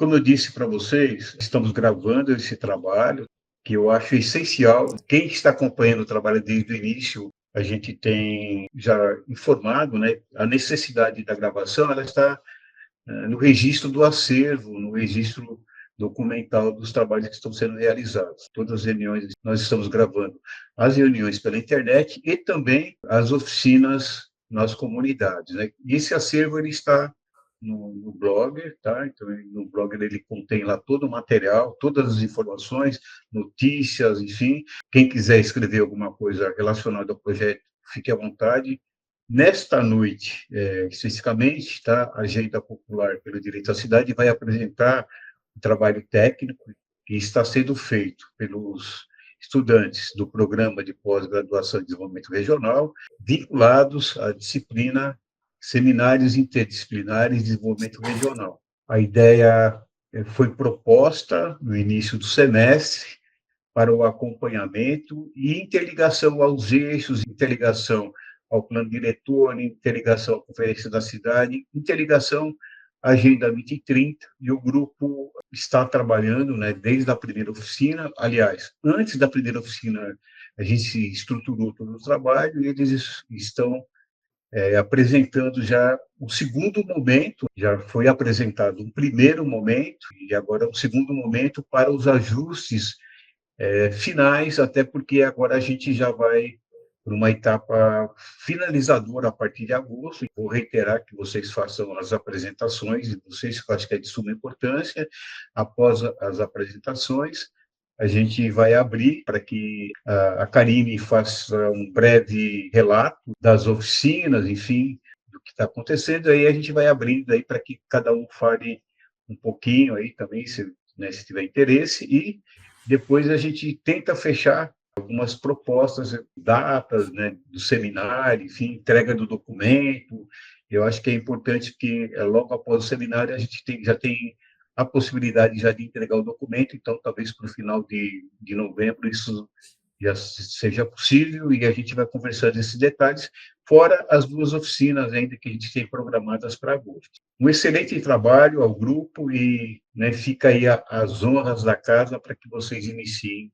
como eu disse para vocês, estamos gravando esse trabalho, que eu acho essencial. Quem está acompanhando o trabalho desde o início, a gente tem já informado, né, a necessidade da gravação, ela está no registro do acervo, no registro documental dos trabalhos que estão sendo realizados. Todas as reuniões, nós estamos gravando as reuniões pela internet e também as oficinas nas comunidades, né? E esse acervo ele está no Blogger, tá? Então, no Blogger ele contém lá todo o material, todas as informações, notícias, enfim. Quem quiser escrever alguma coisa relacionada ao projeto, fique à vontade. Nesta noite, especificamente, tá? A Agenda Popular pelo Direito à Cidade vai apresentar um trabalho técnico que está sendo feito pelos estudantes do Programa de Pós-Graduação em Desenvolvimento Regional, vinculados à disciplina Seminários Interdisciplinares de Desenvolvimento Regional. A ideia foi proposta no início do semestre para o acompanhamento e interligação aos eixos, interligação ao plano diretor, interligação à Conferência da Cidade, interligação à Agenda 2030, e o grupo está trabalhando, né, desde a primeira oficina. Aliás, antes da primeira oficina, a gente estruturou todo o trabalho e eles estão apresentando já o segundo momento. Já foi apresentado um primeiro momento e agora um segundo momento para os ajustes finais, até porque agora a gente já vai para uma etapa finalizadora a partir de agosto. Vou reiterar que vocês façam as apresentações de vocês, que eu acho que é de suma importância. Após as apresentações, a gente vai abrir para que a Karine faça um breve relato das oficinas, enfim, do que está acontecendo. Aí a gente vai abrindo aí para que cada um fale um pouquinho aí também, se, né, se tiver interesse, e depois a gente tenta fechar algumas propostas, datas, né, do seminário, enfim, entrega do documento. Eu acho que é importante que logo após o seminário a gente já tem a possibilidade já de entregar o documento, então talvez para o final de novembro isso já seja possível e a gente vai conversando esses detalhes, fora as duas oficinas ainda que a gente tem programadas para agosto. Um excelente trabalho ao grupo e, né, fica aí as honras da casa para que vocês iniciem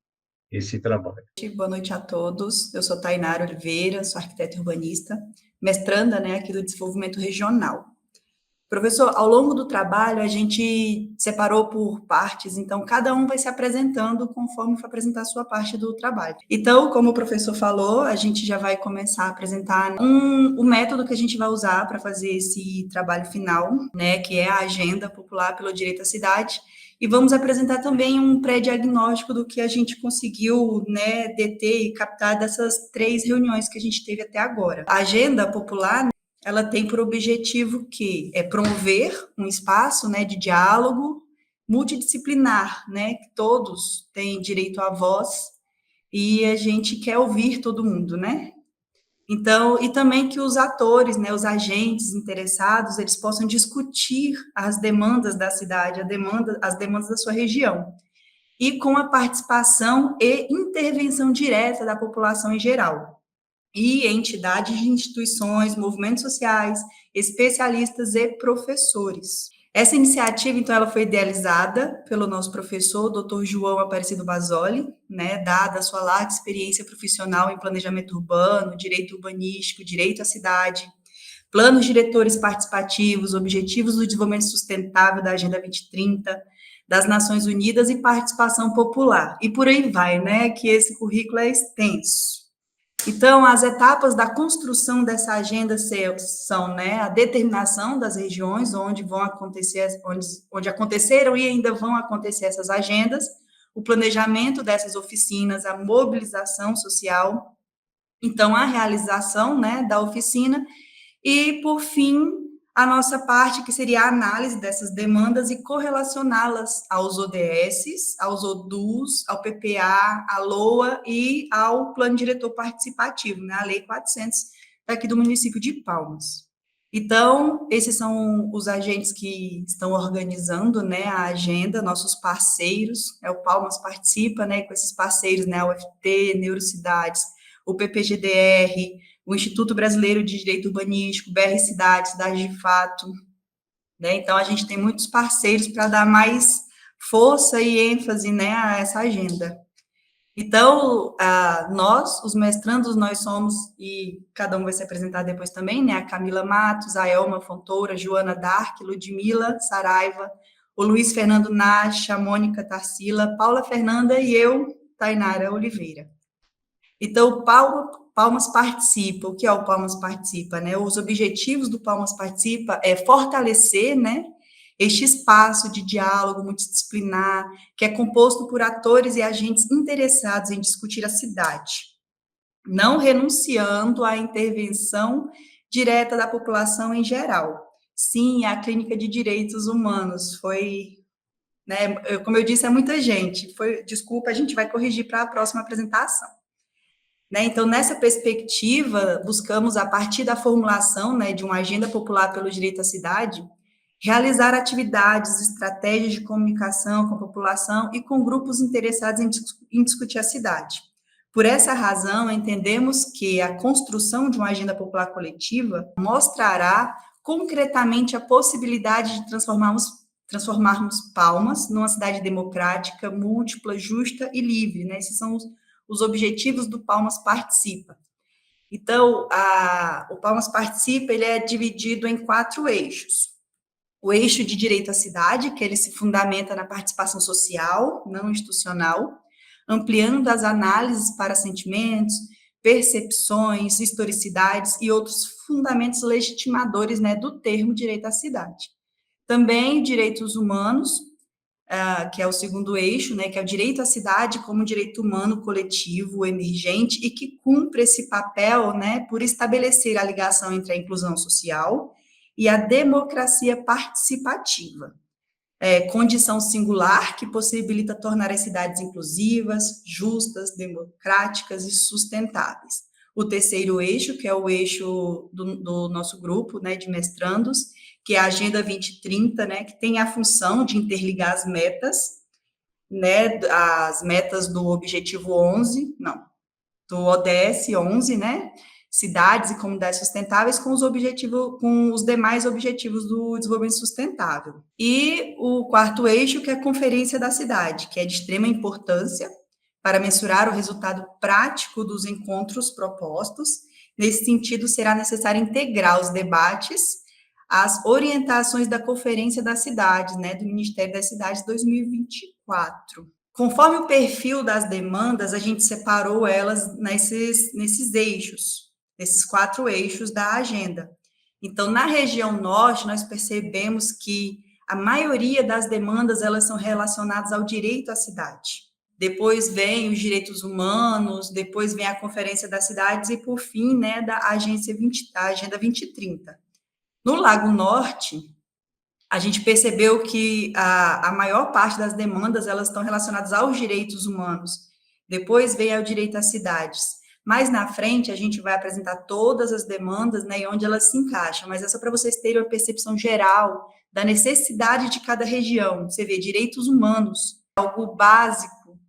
esse trabalho. Boa noite a todos. Eu sou Tainara Oliveira, sou arquiteta urbanista, mestranda, né, aqui do Desenvolvimento Regional. Professor, ao longo do trabalho, a gente separou por partes, então cada um vai se apresentando conforme for apresentar a sua parte do trabalho. Então, como o professor falou, a gente já vai começar a apresentar o método que a gente vai usar para fazer esse trabalho final, né, que é a Agenda Popular pelo Direito à Cidade, e vamos apresentar também um pré-diagnóstico do que a gente conseguiu, né, deter e captar dessas 3 reuniões que a gente teve até agora. A Agenda Popular, ela tem por objetivo que é promover um espaço, né, de diálogo multidisciplinar, né, que todos têm direito à voz e a gente quer ouvir todo mundo, né? Então, e também que os atores, né, os agentes interessados, eles possam discutir as demandas da cidade, as demandas da sua região, e com a participação e intervenção direta da população em geral. E entidades de instituições, movimentos sociais, especialistas e professores. Essa iniciativa, então, ela foi idealizada pelo nosso professor, Dr. João Aparecido Basoli, né, dada a sua larga experiência profissional em planejamento urbano, direito urbanístico, direito à cidade, planos diretores participativos, objetivos do desenvolvimento sustentável da Agenda 2030, das Nações Unidas e participação popular. E por aí vai, né, que esse currículo é extenso. Então, as etapas da construção dessa agenda são, né, a determinação das regiões onde vão acontecer, onde aconteceram e ainda vão acontecer essas agendas, o planejamento dessas oficinas, a mobilização social, então a realização, né, da oficina e, por fim, a nossa parte, que seria a análise dessas demandas e correlacioná-las aos ODSs, aos ODUs, ao PPA, à LOA e ao Plano Diretor Participativo, né, a Lei 400, daqui do município de Palmas. Então, esses são os agentes que estão organizando, né, a agenda, nossos parceiros, o Palmas participa, né, com esses parceiros, né, a UFT, Neurocidades, o PPGDR, o Instituto Brasileiro de Direito Urbanístico, BR Cidade, Cidade de Fato, né? Então, a gente tem muitos parceiros para dar mais força e ênfase, né, a essa agenda. Então, nós, os mestrandos, nós somos, e cada um vai se apresentar depois também, né? A Camila Matos, a Elma Fontoura, Joana Dark, Ludmila Saraiva, o Luiz Fernando Nash, a Mônica Tarsila, Paula Fernanda e eu, Tainara Oliveira. Então, o Palmas Participa. O que é o Palmas Participa, né? Os objetivos do Palmas Participa é fortalecer, né, este espaço de diálogo multidisciplinar, que é composto por atores e agentes interessados em discutir a cidade, não renunciando à intervenção direta da população em geral. Sim, a Clínica de Direitos Humanos foi, né, como eu disse, é muita gente. Desculpa, a gente vai corrigir para a próxima apresentação. Né, então, nessa perspectiva, buscamos, a partir da formulação, né, de uma agenda popular pelo direito à cidade, realizar atividades, estratégias de comunicação com a população e com grupos interessados em discutir a cidade. Por essa razão, entendemos que a construção de uma agenda popular coletiva mostrará concretamente a possibilidade de transformarmos Palmas numa cidade democrática, múltipla, justa e livre, né? Esses são os objetivos do Palmas Participa. Então, o Palmas Participa, ele é dividido em 4 eixos. O eixo de direito à cidade, que ele se fundamenta na participação social, não institucional, ampliando as análises para sentimentos, percepções, historicidades e outros fundamentos legitimadores, né, do termo direito à cidade. Também direitos humanos, que é o segundo eixo, né, que é o direito à cidade como direito humano coletivo, emergente, e que cumpre esse papel, né, por estabelecer a ligação entre a inclusão social e a democracia participativa. Condição singular que possibilita tornar as cidades inclusivas, justas, democráticas e sustentáveis. O terceiro eixo, que é o eixo do nosso grupo, né, de mestrandos, que é a Agenda 2030, né, que tem a função de interligar as metas, né, as metas do Objetivo 11, não, do ODS 11, né, cidades e comunidades sustentáveis com os demais objetivos do desenvolvimento sustentável. E o quarto eixo, que é a Conferência da Cidade, que é de extrema importância para mensurar o resultado prático dos encontros propostos. Nesse sentido, será necessário integrar os debates às orientações da Conferência das Cidades, né, do Ministério das Cidades 2024. Conforme o perfil das demandas, a gente separou elas nesses eixos, nesses 4 eixos da agenda. Então, na região norte, nós percebemos que a maioria das demandas, elas são relacionadas ao direito à cidade. Depois vem os direitos humanos, depois vem a Conferência das Cidades e, por fim, né, da Agenda 2030. No Lago Norte, a gente percebeu que a maior parte das demandas, elas estão relacionadas aos direitos humanos. Depois vem ao direito às cidades. Mais na frente, a gente vai apresentar todas as demandas, né, e onde elas se encaixam, mas é só para vocês terem uma percepção geral da necessidade de cada região. Você vê, direitos humanos, algo básico,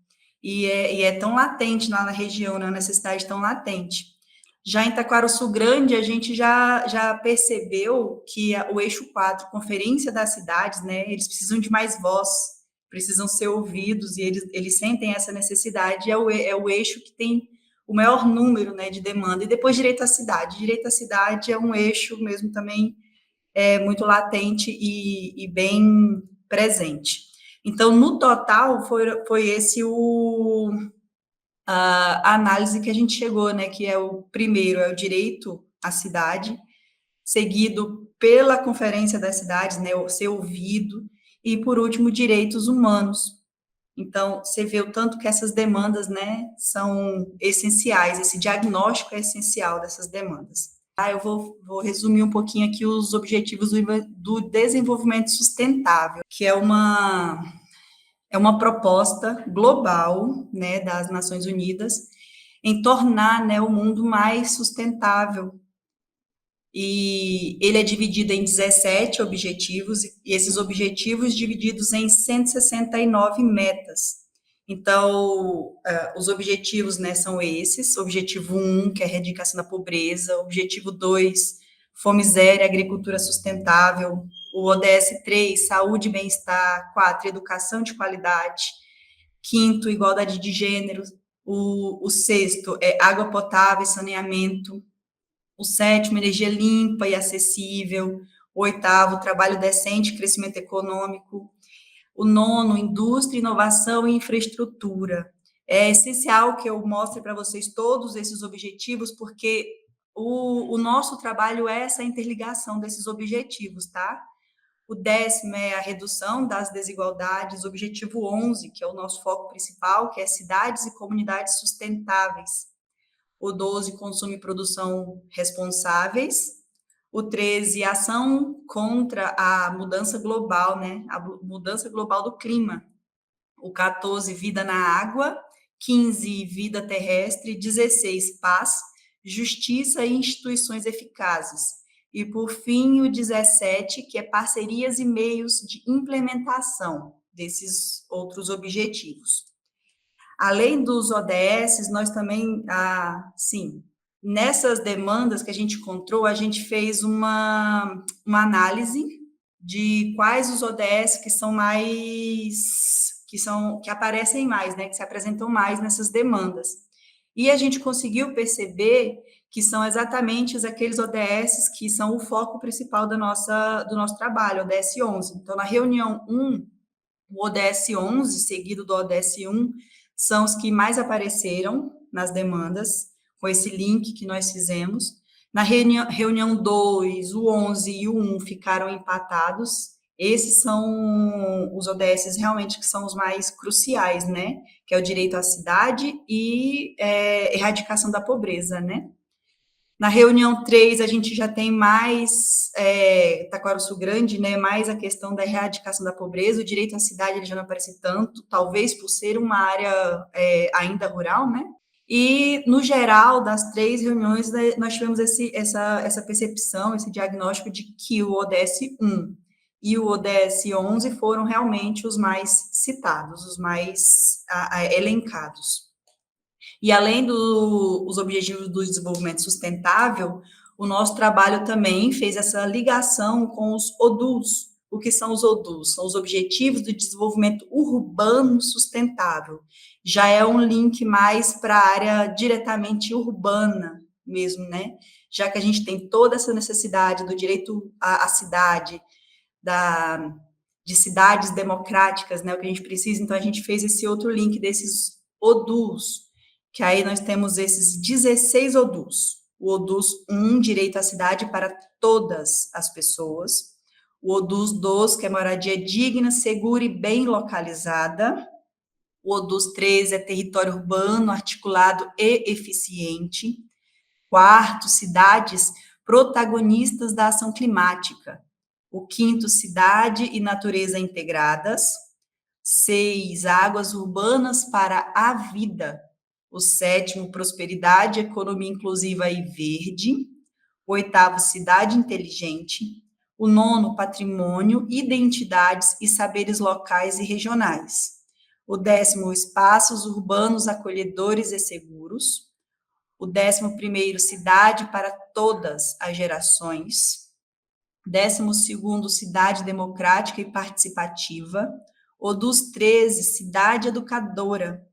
e é tão latente lá na região, né, uma necessidade tão latente. Já em Taquarussu Grande, a gente já percebeu que o eixo 4, Conferência das Cidades, né, eles precisam de mais voz, precisam ser ouvidos, e eles sentem essa necessidade, é o eixo que tem o maior número, né, de demanda. E depois, direito à cidade. Direito à cidade é um eixo mesmo também muito latente e bem presente. Então, no total, foi esse a análise que a gente chegou, né, que é o primeiro, é o direito à cidade, seguido pela Conferência das Cidades, né, ser ouvido, e, por último, direitos humanos. Então, você vê o tanto que essas demandas, né, são essenciais, esse diagnóstico é essencial dessas demandas. Eu vou resumir um pouquinho aqui os objetivos do desenvolvimento sustentável, que é uma proposta global, né, das Nações Unidas em tornar, né, o mundo mais sustentável. E ele é dividido em 17 objetivos, e esses objetivos divididos em 169 metas. Então, os objetivos, né, são esses: objetivo 1, que é a erradicação da pobreza; objetivo 2, fome zero e agricultura sustentável; o ODS 3, saúde e bem-estar. 4, educação de qualidade. 5º, igualdade de gênero. O 6º é água potável e saneamento. O 7º, energia limpa e acessível. O 8º, trabalho decente e crescimento econômico. O 9º, indústria, inovação e infraestrutura. É essencial que eu mostre para vocês todos esses objetivos, porque o nosso trabalho é essa interligação desses objetivos, tá? O 10º é a redução das desigualdades, o objetivo 11, que é o nosso foco principal, que é cidades e comunidades sustentáveis. O 12, consumo e produção responsáveis. O 13, ação contra a mudança global, né? A mudança global do clima. O 14, vida na água. 15, vida terrestre. 16, paz, justiça e instituições eficazes. E, por fim, o 17, que é parcerias e meios de implementação desses outros objetivos. Além dos ODS, nós também, nessas demandas que a gente encontrou, a gente fez uma análise de quais os ODS que são mais, que aparecem mais, né, que se apresentam mais nessas demandas. E a gente conseguiu perceber que são exatamente aqueles ODS que são o foco principal do nosso trabalho, o ODS 11. Então, na reunião 1, o ODS 11, seguido do ODS 1, são os que mais apareceram nas demandas, com esse link que nós fizemos. Na reunião 2, o 11 e o 1 ficaram empatados. Esses são os ODS realmente que são os mais cruciais, né? Que é o direito à cidade e erradicação da pobreza, né? Na reunião 3, a gente já tem mais, Taquarussu Grande, né, mais a questão da erradicação da pobreza, o direito à cidade ele já não aparece tanto, talvez por ser uma área ainda rural, né? E, no geral, das 3 reuniões, nós tivemos essa percepção, esse diagnóstico de que o ODS 1 e o ODS 11 foram realmente os mais citados, os mais elencados. E além dos objetivos do desenvolvimento sustentável, o nosso trabalho também fez essa ligação com os ODUs. O que são os ODUs? São os Objetivos do Desenvolvimento Urbano Sustentável. Já é um link mais para a área diretamente urbana mesmo, né? Já que a gente tem toda essa necessidade do direito à cidade, de cidades democráticas, né? O que a gente precisa, então a gente fez esse outro link desses ODUs, que aí nós temos esses 16 ODUs. O ODUs 1, direito à cidade para todas as pessoas. O ODUs 2, que é moradia digna, segura e bem localizada. O ODUs 3 é território urbano, articulado e eficiente. 4, cidades protagonistas da ação climática. O 5, cidade e natureza integradas. 6, águas urbanas para a vida. O 7, prosperidade, economia inclusiva e verde. O 8, cidade inteligente. O 9, patrimônio, identidades e saberes locais e regionais. O 10, espaços urbanos acolhedores e seguros. O 11, cidade para todas as gerações. 12, cidade democrática e participativa. O dos 13, cidade educadora.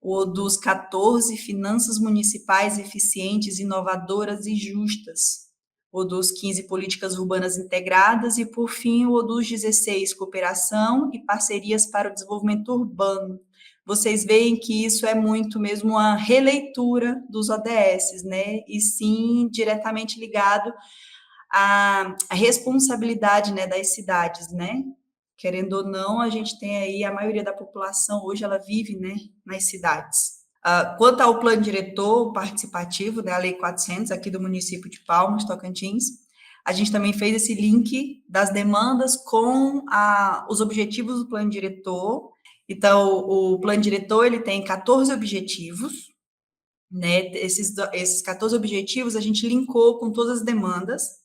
O dos 14, finanças municipais eficientes, inovadoras e justas. O dos 15, políticas urbanas integradas. E, por fim, o dos 16, cooperação e parcerias para o desenvolvimento urbano. Vocês veem que isso é muito mesmo uma releitura dos ODS, né? E sim, diretamente ligado à responsabilidade, né, das cidades, né? Querendo ou não, a gente tem aí a maioria da população hoje, ela vive, né, nas cidades. Quanto ao plano diretor participativo, né, a Lei 400, aqui do município de Palmas, Tocantins, a gente também fez esse link das demandas com os objetivos do plano diretor. Então, o plano diretor, ele tem 14 objetivos, né, esses 14 objetivos a gente linkou com todas as demandas,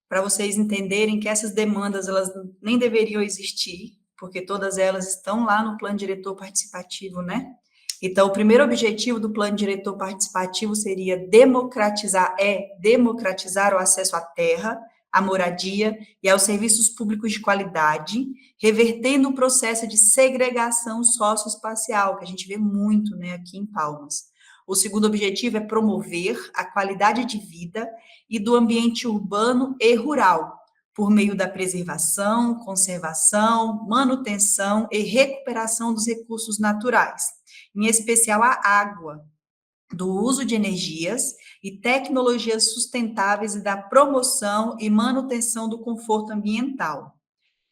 para vocês entenderem que essas demandas, elas nem deveriam existir, porque todas elas estão lá no plano diretor participativo, né? Então, o primeiro objetivo do plano diretor participativo seria democratizar o acesso à terra, à moradia e aos serviços públicos de qualidade, revertendo o processo de segregação socioespacial, que a gente vê muito, né, aqui em Palmas. O segundo objetivo é promover a qualidade de vida e do ambiente urbano e rural, por meio da preservação, conservação, manutenção e recuperação dos recursos naturais, em especial a água, do uso de energias e tecnologias sustentáveis e da promoção e manutenção do conforto ambiental.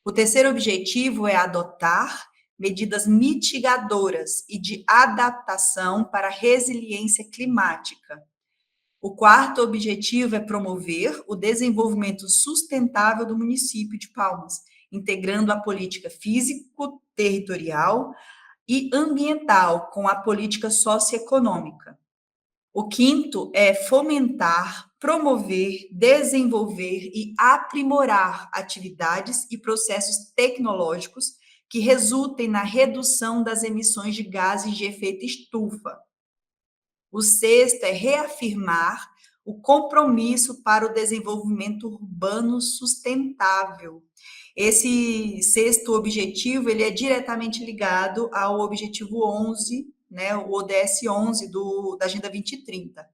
O terceiro objetivo é adotar medidas mitigadoras e de adaptação para a resiliência climática. O quarto objetivo é promover o desenvolvimento sustentável do município de Palmas, integrando a política físico-territorial e ambiental com a política socioeconômica. O quinto é fomentar, promover, desenvolver e aprimorar atividades e processos tecnológicos que resultem na redução das emissões de gases de efeito estufa. O sexto é reafirmar o compromisso para o desenvolvimento urbano sustentável. Esse sexto objetivo, ele é diretamente ligado ao objetivo 11, né, o ODS 11 da Agenda 2030.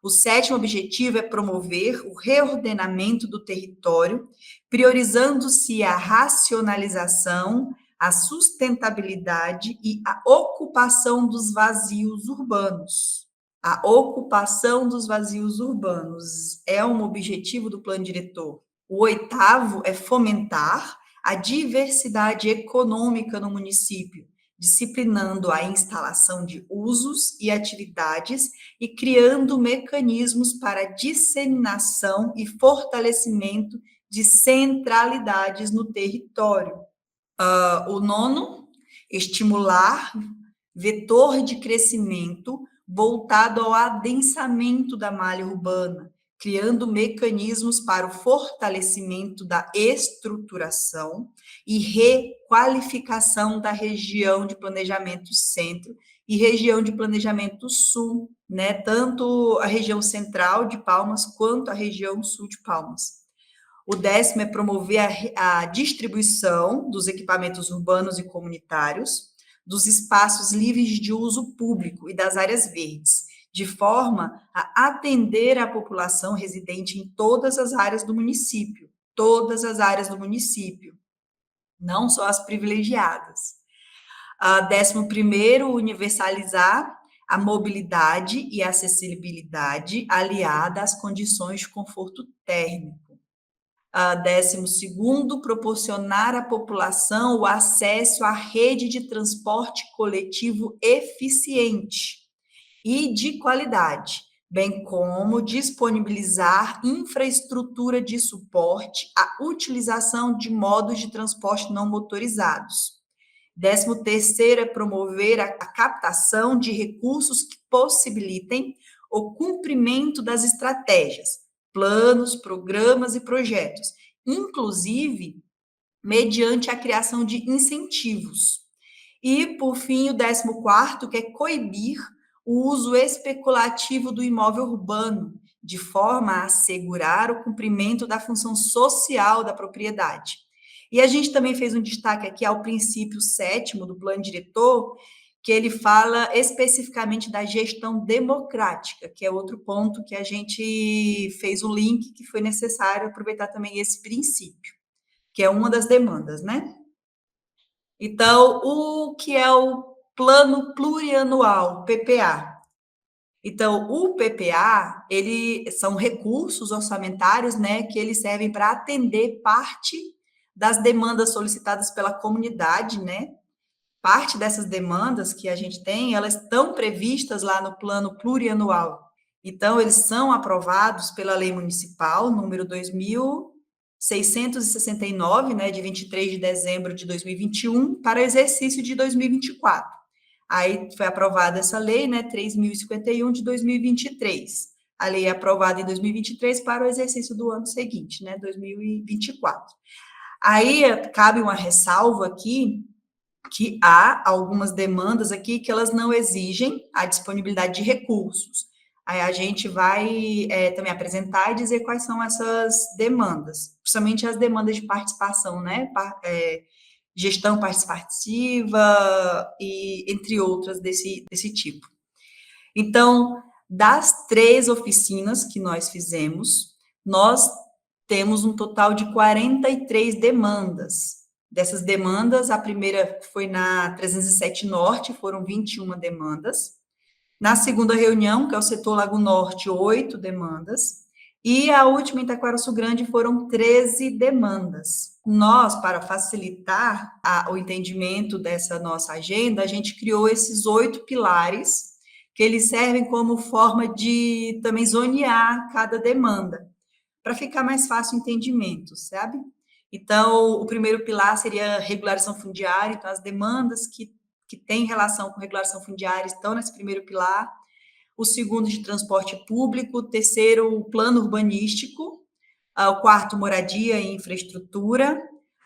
O sétimo objetivo é promover o reordenamento do território, priorizando-se a racionalização, a sustentabilidade e a ocupação dos vazios urbanos. A ocupação dos vazios urbanos é um objetivo do plano diretor. O oitavo é fomentar a diversidade econômica no município, disciplinando a instalação de usos e atividades e criando mecanismos para disseminação e fortalecimento de centralidades no território. O nono, estimular vetor de crescimento voltado ao adensamento da malha urbana, criando mecanismos para o fortalecimento da estruturação e requalificação da região de planejamento centro e região de planejamento sul, né? Tanto a região central de Palmas quanto a região sul de Palmas. O décimo é promover a distribuição dos equipamentos urbanos e comunitários, dos espaços livres de uso público e das áreas verdes, de forma a atender a população residente em todas as áreas do município, não só as privilegiadas. 11º, universalizar a mobilidade e acessibilidade aliada às condições de conforto térmico. 12º, proporcionar à população o acesso à rede de transporte coletivo eficiente e de qualidade, bem como disponibilizar infraestrutura de suporte à utilização de modos de transporte não motorizados. 13º é promover a captação de recursos que possibilitem o cumprimento das estratégias, planos, programas e projetos, inclusive mediante a criação de incentivos. E, por fim, o 14º, que é coibir o uso especulativo do imóvel urbano, de forma a assegurar o cumprimento da função social da propriedade. E a gente também fez um destaque aqui ao princípio 7º do plano diretor, que ele fala especificamente da gestão democrática, que é outro ponto que a gente fez o link, que foi necessário aproveitar também esse princípio, que é uma das demandas, né? Então, o que é o Plano Plurianual, PPA? Então, o PPA, são recursos orçamentários, né, que eles servem para atender parte das demandas solicitadas pela comunidade, né? Parte dessas demandas que a gente tem, elas estão previstas lá no Plano Plurianual. Então, eles são aprovados pela Lei Municipal, número 2.669, né, de 23 de dezembro de 2021, para o exercício de 2024. Aí foi aprovada essa lei, né, 3.051 de 2023. A lei é aprovada em 2023 para o exercício do ano seguinte, né, 2024. Aí cabe uma ressalva aqui, que há algumas demandas aqui que elas não exigem a disponibilidade de recursos. Aí a gente vai também apresentar e dizer quais são essas demandas, principalmente as demandas de participação, né? Gestão participativa e entre outras desse tipo. Então, das 3 oficinas que nós fizemos, nós temos um total de 43 demandas. Dessas demandas, a primeira foi na 307 Norte, foram 21 demandas. Na segunda reunião, que é o setor Lago Norte, 8 demandas. E a última em Taquaraçu Grande foram 13 demandas. Nós, para facilitar o entendimento dessa nossa agenda, a gente criou esses 8 pilares, que eles servem como forma de também zonear cada demanda, para ficar mais fácil o entendimento, sabe? Então, o primeiro pilar seria regularização fundiária, então as demandas que têm relação com regulação fundiária estão nesse primeiro pilar. O segundo, de transporte público. O terceiro, o plano urbanístico. O quarto, moradia e infraestrutura.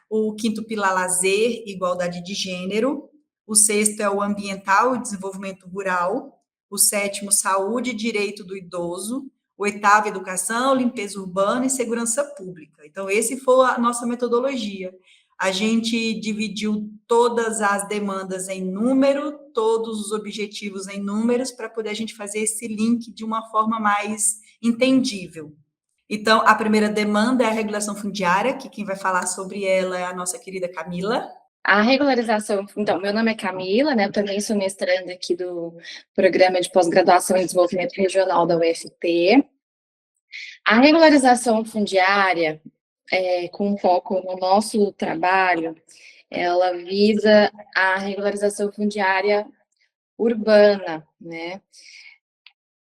O quinto pilar, lazer e igualdade de gênero. O sexto é o ambiental e desenvolvimento rural. O sétimo, saúde e direito do idoso. O oitavo, educação, limpeza urbana e segurança pública. Então, esse foi a nossa metodologia. A gente dividiu todas as demandas em número, todos os objetivos em números, para poder a gente fazer esse link de uma forma mais entendível. Então, a primeira demanda é a regulação fundiária, que quem vai falar sobre ela é a nossa querida Camila. A regularização, então, meu nome é Camila, né, eu também sou mestranda aqui do Programa de Pós-Graduação em Desenvolvimento Regional da UFT. A regularização fundiária, com foco no nosso trabalho, ela visa a regularização fundiária urbana, né,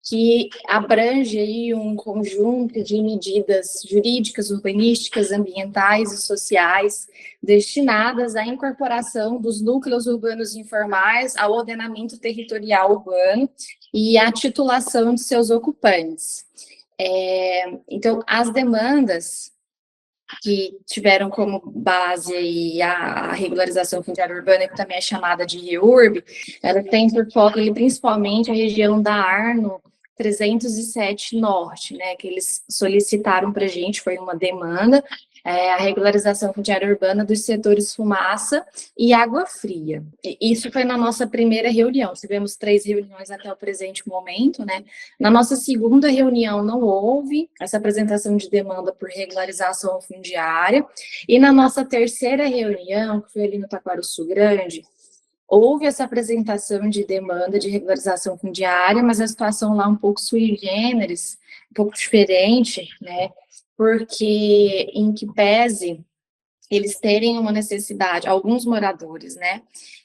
que abrange aí um conjunto de medidas jurídicas, urbanísticas, ambientais e sociais destinadas à incorporação dos núcleos urbanos informais ao ordenamento territorial urbano e à titulação de seus ocupantes. Então, as demandas que tiveram como base aí a regularização fundiária urbana, que também é chamada de REURB, ela tem por foco ali, principalmente a região da Arno 307 Norte, né, que eles solicitaram para a gente, foi uma demanda, a regularização fundiária urbana dos setores fumaça e água fria. Isso foi na nossa primeira reunião, tivemos 3 reuniões até o presente momento, né. Na nossa segunda reunião não houve essa apresentação de demanda por regularização fundiária, e na nossa terceira reunião, que foi ali no Taquaraçu Grande, houve essa apresentação de demanda de regularização fundiária, mas a situação lá um pouco sui generis, um pouco diferente, né, porque em que pese eles terem uma necessidade, alguns moradores, né,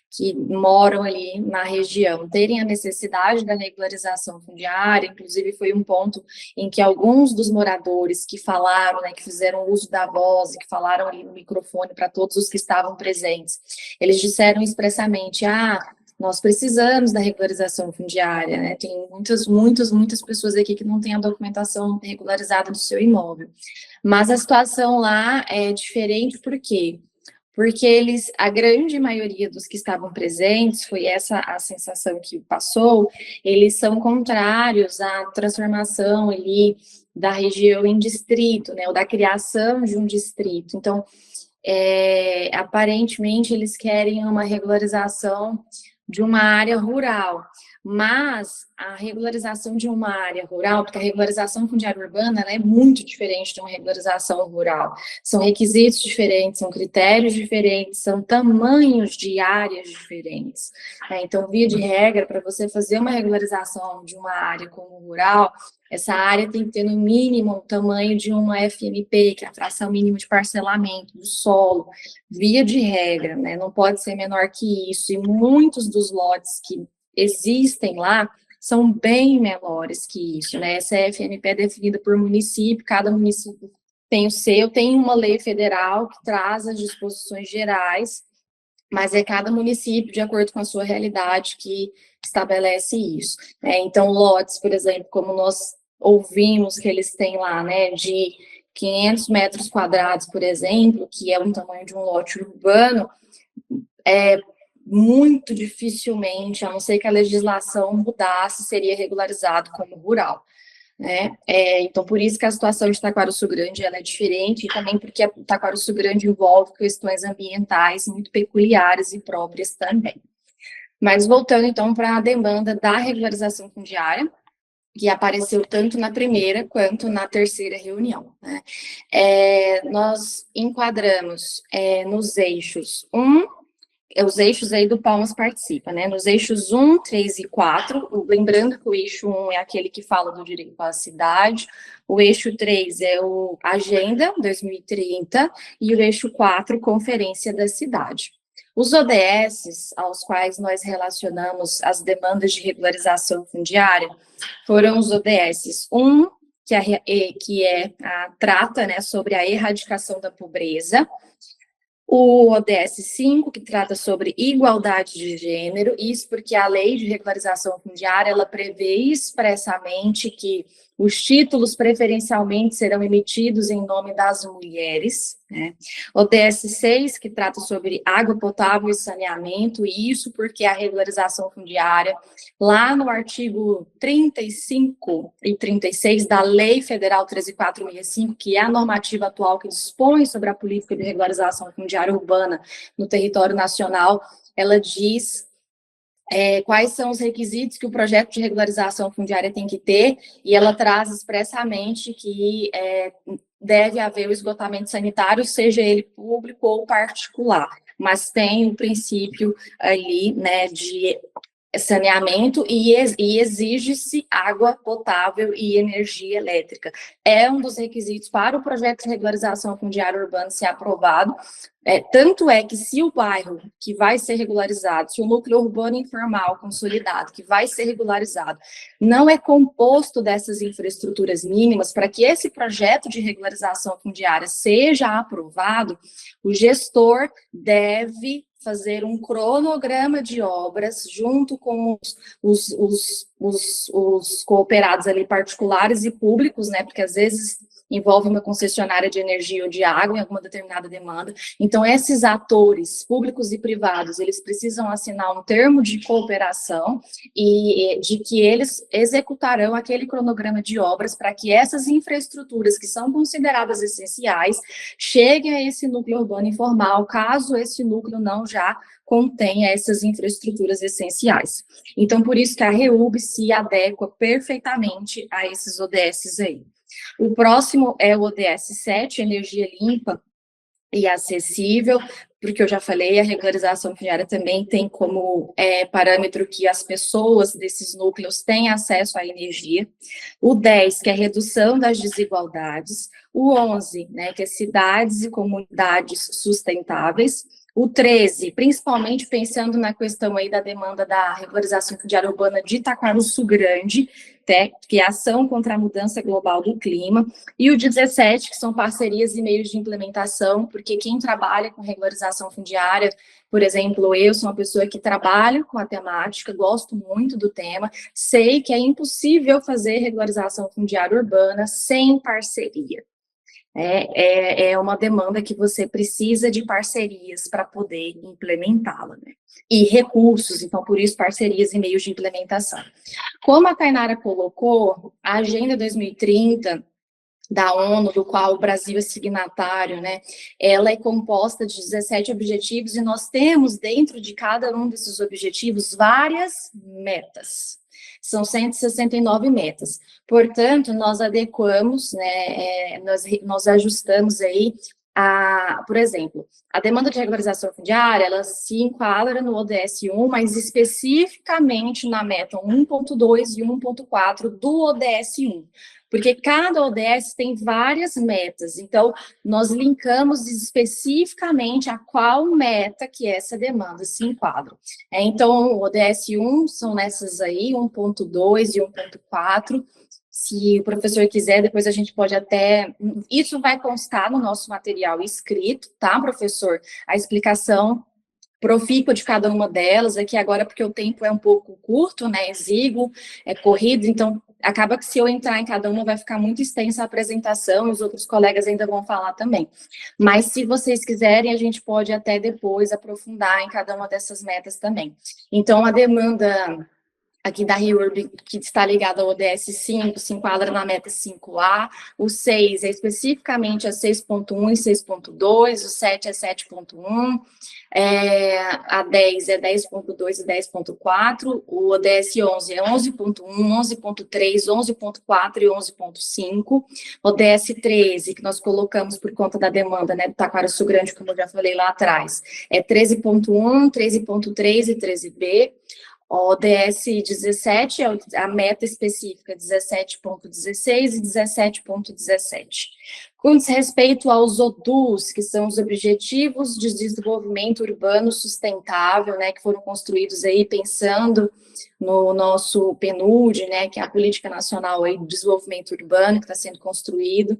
que moram ali na região, terem a necessidade da regularização fundiária, inclusive foi um ponto em que alguns dos moradores que falaram, né, que fizeram uso da voz e que falaram ali no microfone para todos os que estavam presentes, eles disseram expressamente, nós precisamos da regularização fundiária, né, tem muitas pessoas aqui que não têm a documentação regularizada do seu imóvel, mas a situação lá é diferente, por quê? Porque a grande maioria dos que estavam presentes, foi essa a sensação que passou, eles são contrários à transformação ali da região em distrito, né, ou da criação de um distrito. Então, aparentemente, eles querem uma regularização de uma área rural, mas a regularização de uma área rural, porque a regularização fundiária urbana, ela é muito diferente de uma regularização rural, são requisitos diferentes, são critérios diferentes, são tamanhos de áreas diferentes, né? Então, via de regra, para você fazer uma regularização de uma área como rural, essa área tem que ter no mínimo o tamanho de uma FMP, que é a fração mínima de parcelamento do solo, via de regra, né? Não pode ser menor que isso, e muitos dos lotes que existem lá são bem menores que isso, né? Essa FMP é definida por município, cada município tem o seu, tem uma lei federal que traz as disposições gerais, mas é cada município, de acordo com a sua realidade, que estabelece isso, né? Então, lotes, por exemplo, como nós ouvimos que eles têm lá, né, de 500 metros quadrados, por exemplo, que é o tamanho de um lote urbano, muito dificilmente, a não ser que a legislação mudasse, seria regularizado como rural, né? Então, por isso que a situação de Taquarussu Grande ela é diferente, e também porque a Taquarussu Grande envolve questões ambientais muito peculiares e próprias também. Mas voltando, então, para a demanda da regularização fundiária, que apareceu tanto na primeira quanto na terceira reunião, né? Nós enquadramos nos eixos os eixos aí do Palmas participa, né? Nos eixos 1, 3 e 4, lembrando que o eixo 1 é aquele que fala do direito à cidade, o eixo 3 é o Agenda 2030 e o eixo 4, Conferência da Cidade. Os ODS, aos quais nós relacionamos as demandas de regularização fundiária, foram os ODS 1, que trata, né, sobre a erradicação da pobreza, o ODS 5, que trata sobre igualdade de gênero, isso porque a lei de regularização fundiária, ela prevê expressamente que os títulos preferencialmente serão emitidos em nome das mulheres, né? O ODS 6, que trata sobre água potável e saneamento, e isso porque a regularização fundiária, lá no artigo 35 e 36 da Lei Federal 13.465, que é a normativa atual que dispõe sobre a política de regularização fundiária urbana no território nacional, ela diz quais são os requisitos que o projeto de regularização fundiária tem que ter, e ela traz expressamente que deve haver o esgotamento sanitário, seja ele público ou particular, mas tem o princípio ali, né, de saneamento e exige-se água potável e energia elétrica. É um dos requisitos para o projeto de regularização fundiária urbana ser aprovado. Tanto é que se o bairro que vai ser regularizado, se o núcleo urbano informal consolidado que vai ser regularizado, não é composto dessas infraestruturas mínimas, para que esse projeto de regularização fundiária seja aprovado, o gestor deve fazer um cronograma de obras junto com os cooperados ali particulares e públicos, né, porque às vezes envolve uma concessionária de energia ou de água em alguma determinada demanda. Então, esses atores públicos e privados, eles precisam assinar um termo de cooperação e de que eles executarão aquele cronograma de obras para que essas infraestruturas que são consideradas essenciais cheguem a esse núcleo urbano informal, caso esse núcleo não já contenha essas infraestruturas essenciais. Então, por isso que a REUB se adequa perfeitamente a esses ODS aí. O próximo é o ODS 7, energia limpa e acessível, porque eu já falei, a regularização fundiária também tem como parâmetro que as pessoas desses núcleos têm acesso à energia. O 10, que é a redução das desigualdades. O 11, né, que é cidades e comunidades sustentáveis. O 13, principalmente pensando na questão aí da demanda da regularização fundiária urbana de Taquarussu Grande, que é a ação contra a mudança global do clima, e o 17, que são parcerias e meios de implementação, porque quem trabalha com regularização fundiária, por exemplo, eu sou uma pessoa que trabalha com a temática, gosto muito do tema, sei que é impossível fazer regularização fundiária urbana sem parceria. É uma demanda que você precisa de parcerias para poder implementá-la, né? E recursos, então, por isso, parcerias e meios de implementação. Como a Tainara colocou, a Agenda 2030 da ONU, do qual o Brasil é signatário, né, ela é composta de 17 objetivos e nós temos dentro de cada um desses objetivos várias metas. São 169 metas. Portanto, nós adequamos, né, nós ajustamos aí, por exemplo, a demanda de regularização fundiária, ela se enquadra no ODS 1, mas especificamente na meta 1.2 e 1.4 do ODS 1. Porque cada ODS tem várias metas, então nós linkamos especificamente a qual meta que essa demanda se enquadra. Então, o ODS 1 são nessas aí, 1.2 e 1.4, se o professor quiser, depois a gente pode até... Isso vai constar no nosso material escrito, tá, professor? A explicação profícua de cada uma delas, aqui agora porque o tempo é um pouco curto, né, exíguo, corrido, então acaba que se eu entrar em cada uma vai ficar muito extensa a apresentação, os outros colegas ainda vão falar também. Mas se vocês quiserem, a gente pode até depois aprofundar em cada uma dessas metas também. Então, a demanda aqui da REURB, que está ligada ao ODS 5, se enquadra na meta 5A, o 6 é especificamente a 6.1 e 6.2, o 7 é 7.1, a 10 é 10.2 e 10.4, o ODS 11 é 11.1, 11.3, 11.4 e 11.5, o ODS 13, que nós colocamos por conta da demanda, né, do Taquaraçu Grande, como eu já falei lá atrás, é 13.1, 13.3 e 13B, o ODS 17 é a meta específica 17.16 e 17.17. Com respeito aos ODUs, que são os Objetivos de Desenvolvimento Urbano Sustentável, né, que foram construídos aí pensando no nosso PNUD, né, que é a Política Nacional aí de Desenvolvimento Urbano, que está sendo construído,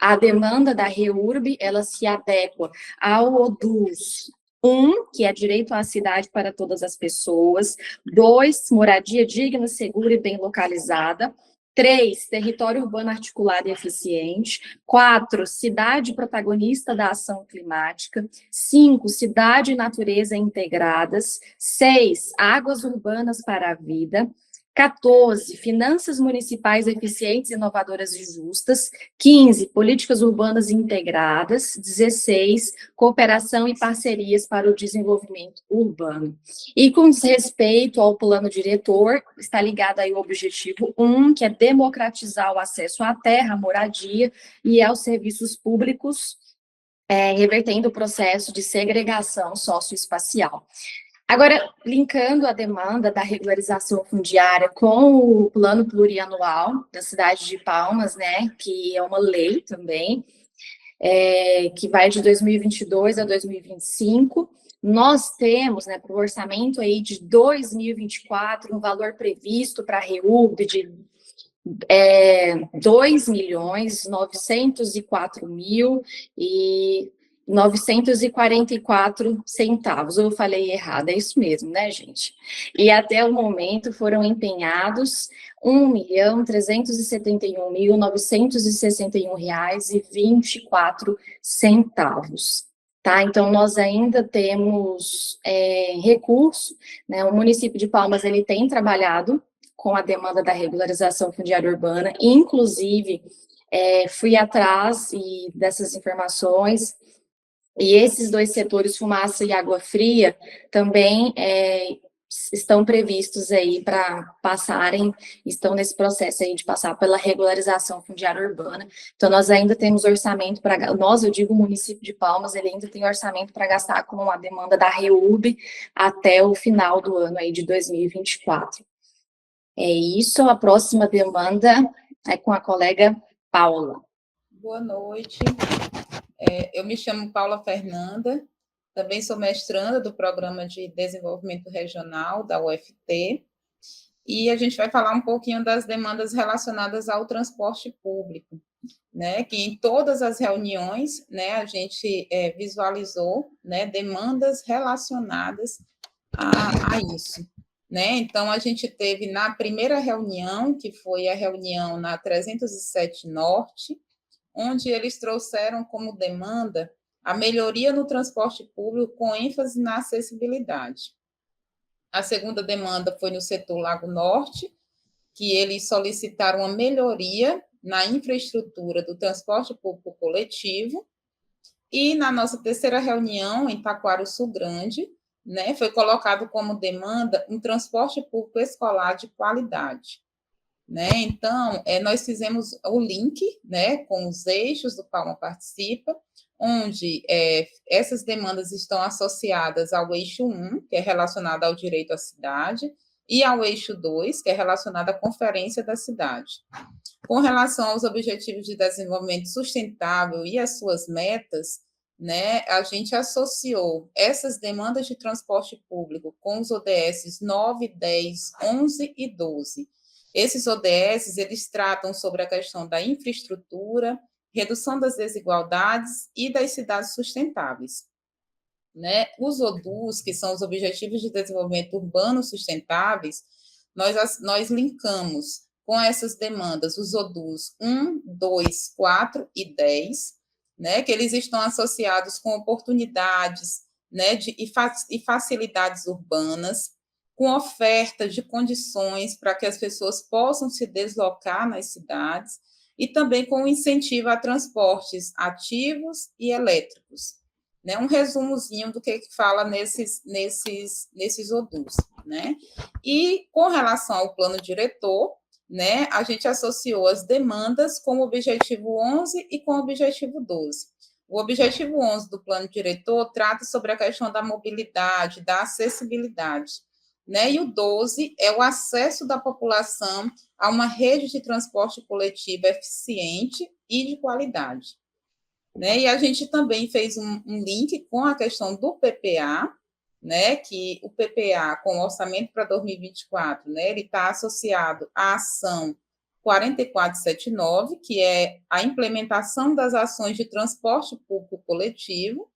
a demanda da REURB, ela se adequa ao ODUs, 1, que é direito à cidade para todas as pessoas. 2, moradia digna, segura e bem localizada. 3, território urbano articulado e eficiente. 4, cidade protagonista da ação climática. 5, cidade e natureza integradas. 6, águas urbanas para a vida. 14, finanças municipais eficientes, inovadoras e justas. 15, políticas urbanas integradas. 16, cooperação e parcerias para o desenvolvimento urbano. E com respeito ao plano diretor, está ligado aí o objetivo 1, que é democratizar o acesso à terra, à moradia e aos serviços públicos, revertendo o processo de segregação socioespacial. Agora, linkando a demanda da regularização fundiária com o plano plurianual da cidade de Palmas, né, que é uma lei também, que vai de 2022 a 2025, nós temos, né, para o orçamento aí de 2024, um valor previsto para a REURB de 2.904.944 centavos. Eu falei errado, é isso mesmo, né, gente? E até o momento foram empenhados R$1.361.961,24, tá? Então, nós ainda temos recurso, né? O município de Palmas, ele tem trabalhado com a demanda da regularização fundiária urbana, inclusive, fui atrás dessas informações, e esses dois setores, fumaça e água fria, também estão previstos aí para passarem, estão nesse processo aí de passar pela regularização fundiária urbana. Então, nós ainda temos orçamento para, eu digo o município de Palmas, ele ainda tem orçamento para gastar com a demanda da REURB até o final do ano aí de 2024. É isso, a próxima demanda é com a colega Paula. Boa noite, eu me chamo Paula Fernanda, também sou mestranda do Programa de Desenvolvimento Regional da UFT, e a gente vai falar um pouquinho das demandas relacionadas ao transporte público, né, que em todas as reuniões, né, a gente visualizou, né, demandas relacionadas a isso. Né? Então, a gente teve na primeira reunião, que foi a reunião na 307 Norte, onde eles trouxeram como demanda a melhoria no transporte público com ênfase na acessibilidade. A segunda demanda foi no setor Lago Norte, que eles solicitaram uma melhoria na infraestrutura do transporte público coletivo. E na nossa terceira reunião, em Taquaraçu Grande, né, foi colocado como demanda um transporte público escolar de qualidade. Né? Então, nós fizemos o link, né, com os eixos do Palma Participa, onde essas demandas estão associadas ao eixo 1, que é relacionado ao direito à cidade, e ao eixo 2, que é relacionado à conferência da cidade. Com relação aos objetivos de desenvolvimento sustentável e as suas metas, né, a gente associou essas demandas de transporte público com os ODS 9, 10, 11 e 12. Esses ODS, eles tratam sobre a questão da infraestrutura, redução das desigualdades e das cidades sustentáveis. Né? Os ODUs, que são os Objetivos de Desenvolvimento Urbano Sustentáveis, nós linkamos com essas demandas os ODUs 1, 2, 4 e 10, né, que eles estão associados com oportunidades, né, e facilidades urbanas, com oferta de condições para que as pessoas possam se deslocar nas cidades, e também com incentivo a transportes ativos e elétricos. Né? Um resumozinho do que fala nesses ODUs. Né? E com relação ao plano diretor, né, a gente associou as demandas com o objetivo 11 e com o objetivo 12. O objetivo 11 do plano diretor trata sobre a questão da mobilidade, da acessibilidade, né? E o 12 é o acesso da população a uma rede de transporte coletivo eficiente e de qualidade. Né? E a gente também fez um link com a questão do PPA, né? Que o PPA, com o orçamento para 2024, né? Ele está associado à ação 4479, que é a implementação das ações de transporte público coletivo,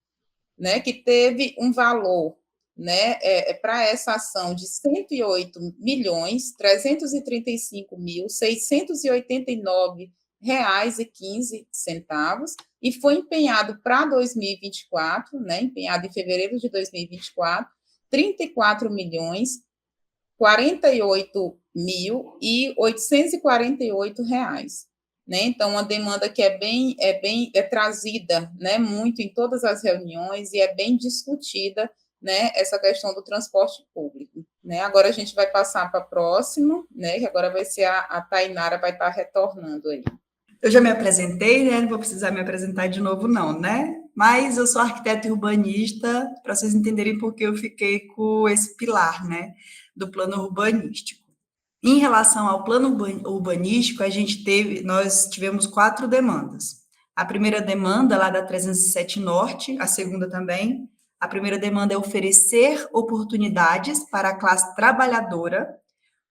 né? Que teve um valor, né, para essa ação de R$ 108.335.689,15, e foi empenhado para 2024, né, empenhado em fevereiro de 2024, R$ 34.048.848. Né? Então, uma demanda que é trazida, né, muito em todas as reuniões e é bem discutida, né, essa questão do transporte público. Né? Agora a gente vai passar para a próxima, né, que agora vai ser a Tainara, vai estar retornando aí. Eu já me apresentei, né? Não vou precisar me apresentar de novo, não, né? Mas eu sou arquiteta e urbanista, para vocês entenderem por que eu fiquei com esse pilar, né, do plano urbanístico. Em relação ao plano urbanístico, nós tivemos 4 demandas. A primeira demanda, lá da 307 Norte, a segunda também. A primeira demanda é oferecer oportunidades para a classe trabalhadora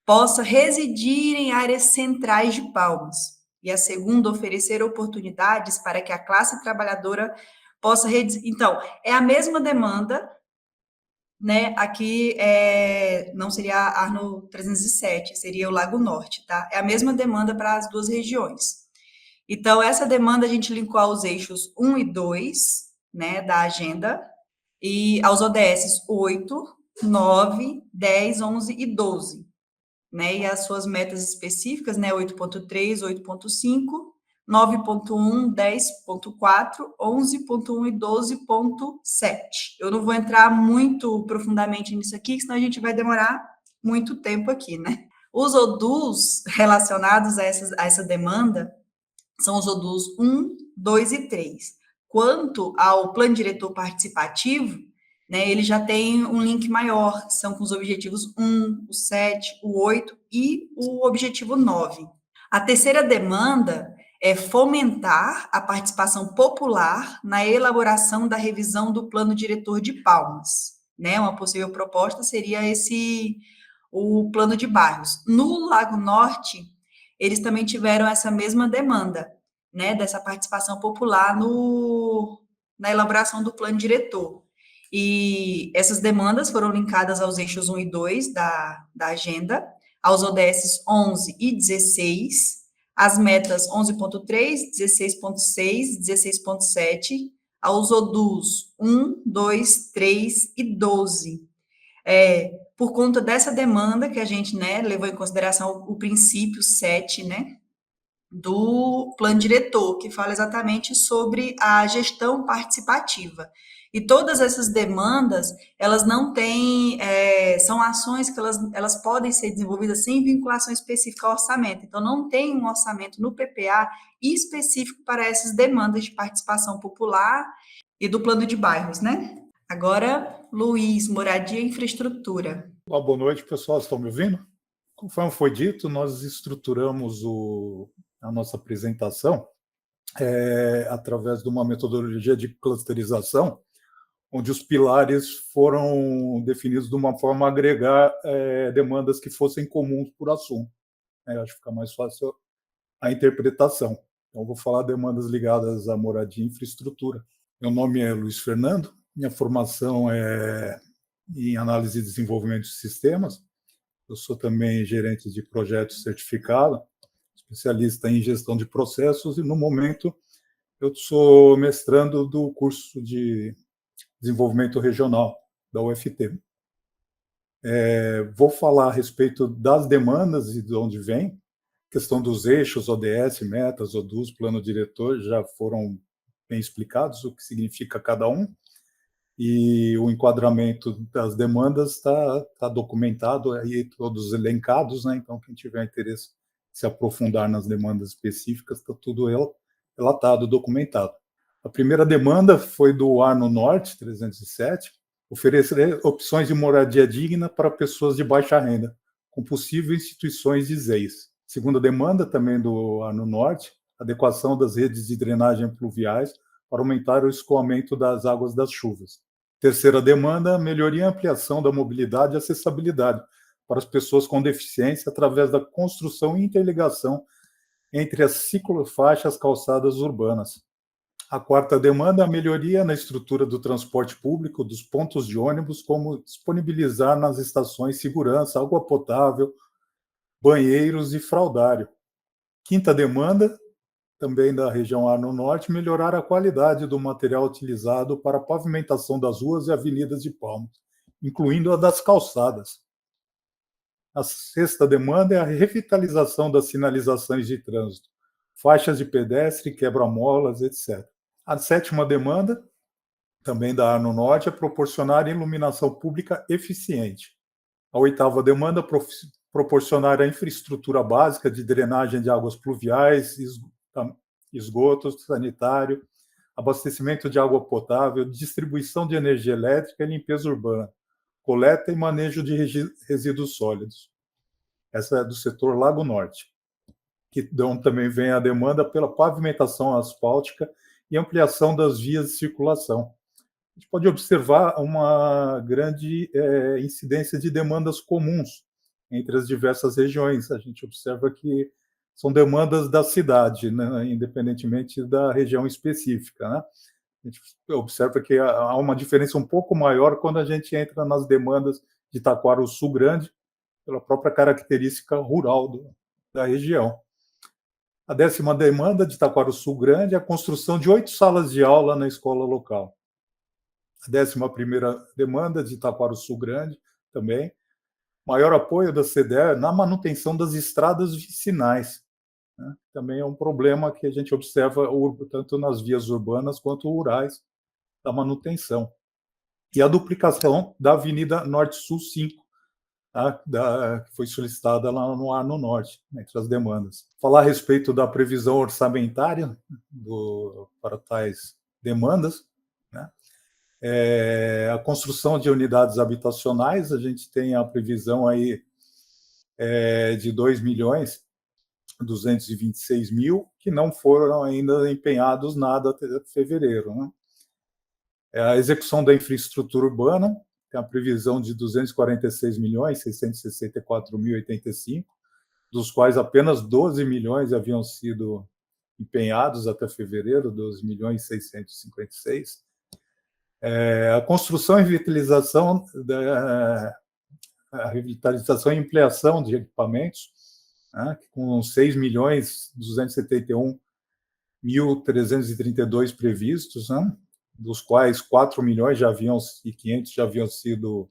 possa residir em áreas centrais de Palmas. E a segunda, oferecer oportunidades para que a classe trabalhadora possa residir. Então, é a mesma demanda, né? Aqui não seria a Arno 307, seria o Lago Norte, tá? É a mesma demanda para as duas regiões. Então, essa demanda a gente linkou aos eixos 1 e 2, né, da agenda, e aos ODS 8, 9, 10, 11 e 12, né? E as suas metas específicas, né, 8.3, 8.5, 9.1, 10.4, 11.1 e 12.7. Eu não vou entrar muito profundamente nisso aqui, senão a gente vai demorar muito tempo aqui, né? Os ODUs relacionados a essa demanda são os ODUs 1, 2 e 3. Quanto ao plano diretor participativo, né, ele já tem um link maior, são com os objetivos 1, o 7, o 8 e o objetivo 9. A terceira demanda é fomentar a participação popular na elaboração da revisão do plano diretor de Palmas. Né? Uma possível proposta seria o plano de bairros. No Lago Norte, eles também tiveram essa mesma demanda, né, dessa participação popular na elaboração do plano diretor. E essas demandas foram linkadas aos eixos 1 e 2 da agenda, aos ODS 11 e 16, as metas 11.3, 16.6, 16.7, aos ODUs 1, 2, 3 e 12. Por conta dessa demanda que a gente, né, levou em consideração o princípio 7, né, do plano diretor, que fala exatamente sobre a gestão participativa. E todas essas demandas, elas não têm, são ações que elas podem ser desenvolvidas sem vinculação específica ao orçamento. Então, não tem um orçamento no PPA específico para essas demandas de participação popular e do plano de bairros, né? Agora, Luiz, moradia e infraestrutura. Boa noite, pessoal. Estão me ouvindo? Conforme foi dito, nós estruturamos a nossa apresentação através de uma metodologia de clusterização, onde os pilares foram definidos de uma forma a agregar demandas que fossem comuns por assunto. Acho que fica mais fácil a interpretação. Então, vou falar demandas ligadas à moradia e infraestrutura. Meu nome é Luiz Fernando, minha formação é em análise e desenvolvimento de sistemas. Eu sou também gerente de projetos certificado, especialista em gestão de processos, e no momento eu sou mestrando do curso de desenvolvimento regional da UFT. Vou falar a respeito das demandas e de onde vem. A questão dos eixos, ODS, metas, ODUs, plano diretor, já foram bem explicados, o que significa cada um. E o enquadramento das demandas está documentado, aí todos elencados, né? Então, quem tiver interesse em se aprofundar nas demandas específicas, está tudo relatado, documentado. A primeira demanda foi do Arno Norte, 307, oferecer opções de moradia digna para pessoas de baixa renda, com possíveis instituições de ZEIS. Segunda demanda, também do Arno Norte, adequação das redes de drenagem pluviais para aumentar o escoamento das águas das chuvas. Terceira demanda, melhoria e ampliação da mobilidade e acessibilidade para as pessoas com deficiência através da construção e interligação entre as ciclofaixas calçadas urbanas. A quarta demanda, a melhoria na estrutura do transporte público, dos pontos de ônibus, como disponibilizar nas estações segurança, água potável, banheiros e fraudário. Quinta demanda, também da região Arno Norte, melhorar a qualidade do material utilizado para a pavimentação das ruas e avenidas de Palmas, incluindo a das calçadas. A sexta demanda é a revitalização das sinalizações de trânsito, faixas de pedestre, quebra-molas, etc. A sétima demanda, também da Arno Norte, é proporcionar iluminação pública eficiente. A oitava demanda, proporcionar a infraestrutura básica de drenagem de águas pluviais, esgoto sanitário, abastecimento de água potável, distribuição de energia elétrica e limpeza urbana, coleta e manejo de resíduos sólidos. Essa é do setor Lago Norte, que também vem a demanda pela pavimentação asfáltica e ampliação das vias de circulação. A gente pode observar uma grande incidência de demandas comuns entre as diversas regiões. A gente observa que são demandas da cidade, né, independentemente da região específica, né? A gente observa que há uma diferença um pouco maior quando a gente entra nas demandas de Taquarussu Grande, pela própria característica rural da região. A décima demanda de Taquarussu Grande é a construção de 8 salas de aula na escola local. A 11ª demanda de Taquarussu Grande também, maior apoio da CDE na manutenção das estradas vicinais, né? Também é um problema que a gente observa tanto nas vias urbanas quanto rurais, da manutenção. E a duplicação da Avenida Norte-Sul 5, que foi solicitada lá no Arno Norte, entre as demandas. Falar a respeito da previsão orçamentária para tais demandas, né? A construção de unidades habitacionais, a gente tem a previsão aí de 2.226.000, que não foram ainda empenhados nada até fevereiro, né? A execução da infraestrutura urbana, tem a previsão de 246.664.085, dos quais apenas 12 milhões haviam sido empenhados até fevereiro, 12.656.000. A construção e revitalização e ampliação de equipamentos, né, com 6.271.332 previstos, né, dos quais 4.500.000 já haviam sido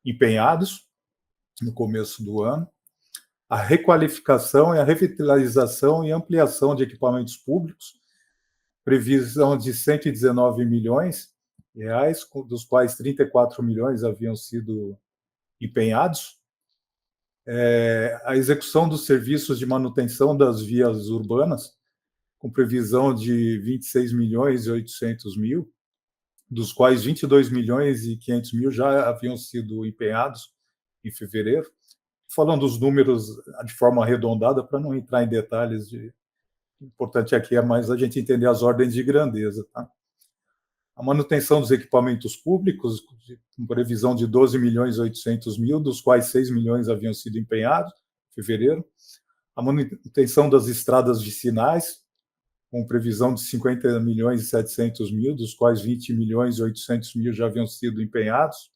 empenhados no começo do ano. A requalificação e a revitalização e ampliação de equipamentos públicos, previsão de 119 milhões reais, dos quais 34 milhões haviam sido empenhados. A execução dos serviços de manutenção das vias urbanas, com previsão de 26.800.000, dos quais 22.500.000 já haviam sido empenhados em fevereiro. Falando dos números de forma arredondada, para não entrar em detalhes, o importante aqui é mais a gente entender as ordens de grandeza, tá? A manutenção dos equipamentos públicos, com previsão de 12.800.000, dos quais 6 milhões haviam sido empenhados em fevereiro. A manutenção das estradas vicinais, com previsão de 50.700.000, dos quais 20.800.000 já haviam sido empenhados.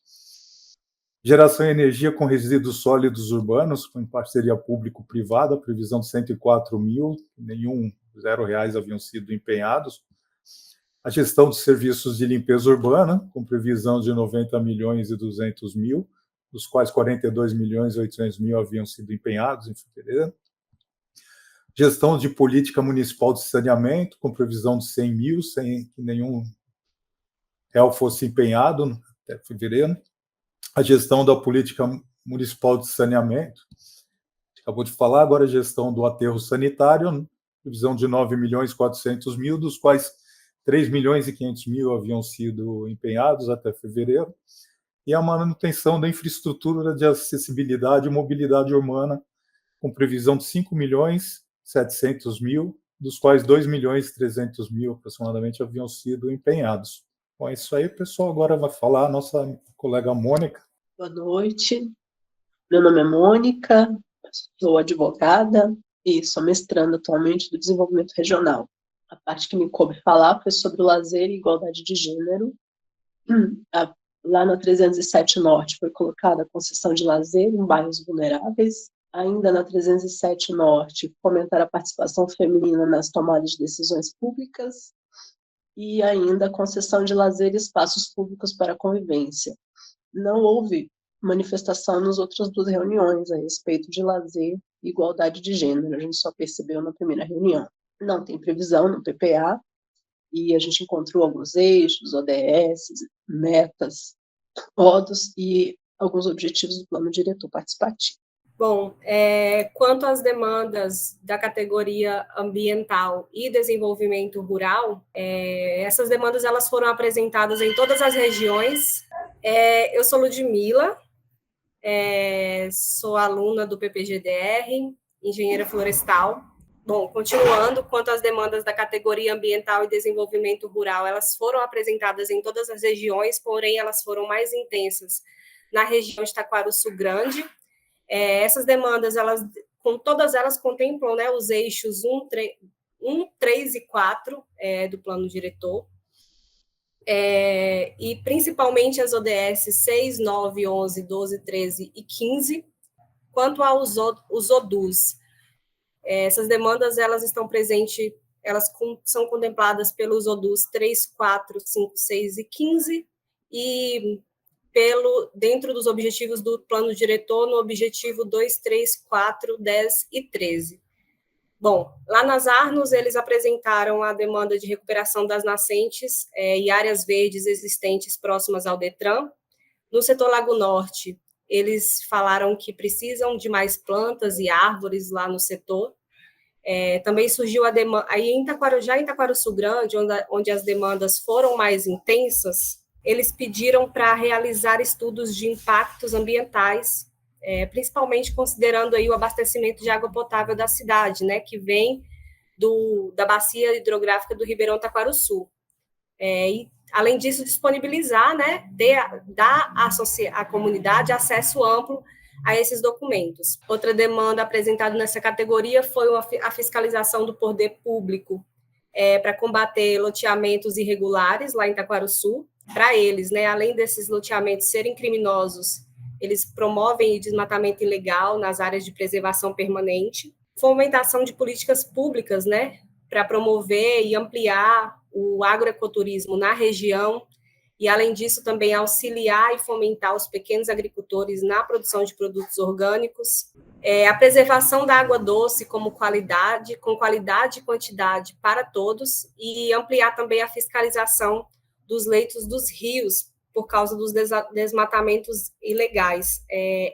Geração de energia com resíduos sólidos urbanos, em parceria público-privada, previsão de 104 mil, R$0 haviam sido empenhados. A gestão de serviços de limpeza urbana, com previsão de 90 milhões e 200 mil, dos quais 42 milhões e 800 mil haviam sido empenhados em fevereiro. Gestão de política municipal de saneamento, com previsão de 100 mil, sem que nenhum real fosse empenhado até fevereiro. A gestão da política municipal de saneamento, acabou de falar, agora a gestão do aterro sanitário, previsão de 9 milhões e 400 mil, dos quais 3 milhões e 500 mil haviam sido empenhados até fevereiro, e a manutenção da infraestrutura de acessibilidade e mobilidade urbana, com previsão de 5 milhões e 700 mil, dos quais 2 milhões e 300 mil aproximadamente haviam sido empenhados. Bom, é isso aí, pessoal. Agora vai falar a nossa colega Mônica. Boa noite. Meu nome é Mônica, sou advogada e sou mestranda atualmente do desenvolvimento regional. A parte que me coube falar foi sobre o lazer e igualdade de gênero. Lá na 307 Norte foi colocada a concessão de lazer em bairros vulneráveis. Ainda na 307 Norte, fomentar a participação feminina nas tomadas de decisões públicas. E ainda a concessão de lazer e espaços públicos para convivência. Não houve manifestação nas outras duas reuniões a respeito de lazer e igualdade de gênero. A gente só percebeu na primeira reunião. Não tem previsão no PPA, e a gente encontrou alguns eixos, ODS, metas, ODOS e alguns objetivos do plano diretor participativo. Bom, quanto às demandas da categoria ambiental e desenvolvimento rural, essas demandas elas foram apresentadas em todas as regiões. Eu sou Ludmila, sou aluna do PPGDR, engenheira florestal. Bom, continuando, quanto às demandas da categoria ambiental e desenvolvimento rural, elas foram apresentadas em todas as regiões, porém elas foram mais intensas na região de Taquarussu Grande. Essas demandas, todas elas contemplam, né, os eixos 1, 3 e 4 do plano diretor, e principalmente as ODS 6, 9, 11, 12, 13 e 15. Quanto aos ODUs, essas demandas elas estão presentes, elas são contempladas pelos ODUs 3, 4, 5, 6 e 15, e dentro dos objetivos do plano diretor, no objetivo 2, 3, 4, 10 e 13. Bom, lá nas Arnos, eles apresentaram a demanda de recuperação das nascentes e áreas verdes existentes próximas ao Detran. No setor Lago Norte, eles falaram que precisam de mais plantas e árvores lá no setor. Também surgiu a demanda, aí em Taquarussu Grande, onde as demandas foram mais intensas, eles pediram para realizar estudos de impactos ambientais, principalmente considerando aí o abastecimento de água potável da cidade, né, que vem da bacia hidrográfica do Ribeirão Taquarussu. E, além disso, disponibilizar, né, dar à comunidade acesso amplo a esses documentos. Outra demanda apresentada nessa categoria foi a fiscalização do poder público para combater loteamentos irregulares lá em Taquarussu. Para eles, né, além desses loteamentos serem criminosos, eles promovem desmatamento ilegal nas áreas de preservação permanente, fomentação de políticas públicas, né, para promover e ampliar o agroecoturismo na região, e, além disso, também auxiliar e fomentar os pequenos agricultores na produção de produtos orgânicos, a preservação da água doce com qualidade e quantidade para todos, e ampliar também a fiscalização dos leitos dos rios, por causa dos desmatamentos ilegais.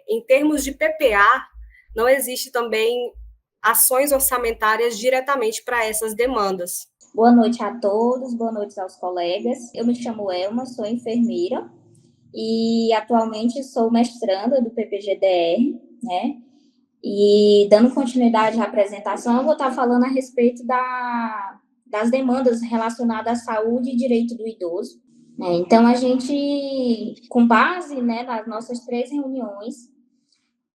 Em termos de PPA, não existe também ações orçamentárias diretamente para essas demandas. Boa noite a todos, boa noite aos colegas. Eu me chamo Elma, sou enfermeira e atualmente sou mestranda do PPGDR, né? E dando continuidade à apresentação, eu vou estar falando a respeito das demandas relacionadas à saúde e direito do idoso. Então, a gente, com base, né, nas nossas 3 reuniões,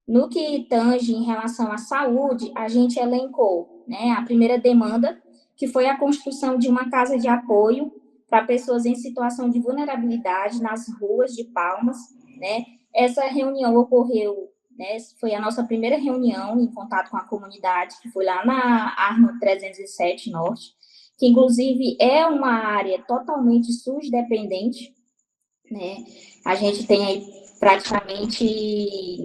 no que tange em relação à saúde, a gente elencou, né, a primeira demanda, que foi a construção de uma casa de apoio para pessoas em situação de vulnerabilidade nas ruas de Palmas, né, Essa reunião ocorreu, né, foi a nossa primeira reunião em contato com a comunidade, que foi lá na Arno 307 Norte, que inclusive é uma área totalmente SUS-dependente, né? A gente tem aí praticamente,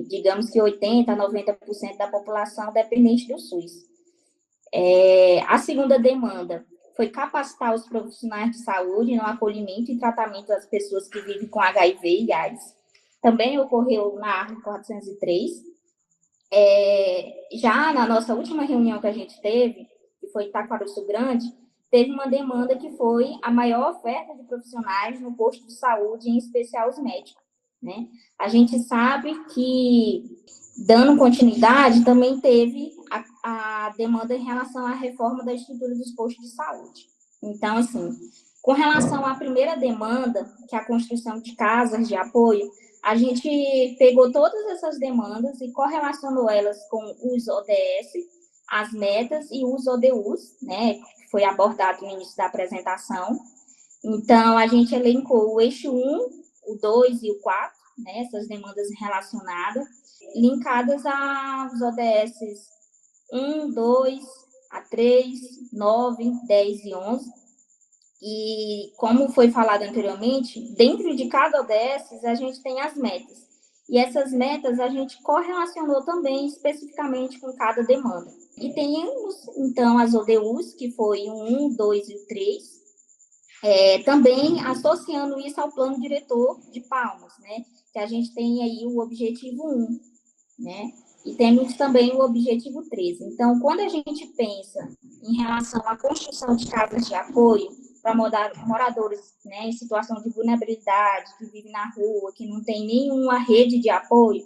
digamos que 80% a 90% da população dependente do SUS. A segunda demanda foi capacitar os profissionais de saúde no acolhimento e tratamento das pessoas que vivem com HIV e AIDS. Também ocorreu na Arno 403. Já na nossa última reunião que a gente teve, que foi em Taquarussu Grande, teve uma demanda que foi a maior oferta de profissionais no posto de saúde, em especial os médicos, né? A gente sabe que, dando continuidade, também teve a demanda em relação à reforma da estrutura dos postos de saúde. Então, assim, com relação à primeira demanda, que é a construção de casas de apoio, a gente pegou todas essas demandas e correlacionou elas com os ODS, as metas e os ODUs, né, que foi abordado no início da apresentação. Então, a gente elencou o eixo 1, o 2 e o 4, né, essas demandas relacionadas, linkadas aos ODS 1, 2, a 3, 9, 10 e 11. E, como foi falado anteriormente, dentro de cada ODS, a gente tem as metas. E essas metas a gente correlacionou também especificamente com cada demanda. E temos, então, as ODUs, que foi o 1, 2 e o 3, também associando isso ao plano diretor de Palmas, né? Que a gente tem aí o objetivo 1, né? E temos também o objetivo 13. Então, quando a gente pensa em relação à construção de casas de apoio para moradores, né, em situação de vulnerabilidade, que vivem na rua, que não tem nenhuma rede de apoio,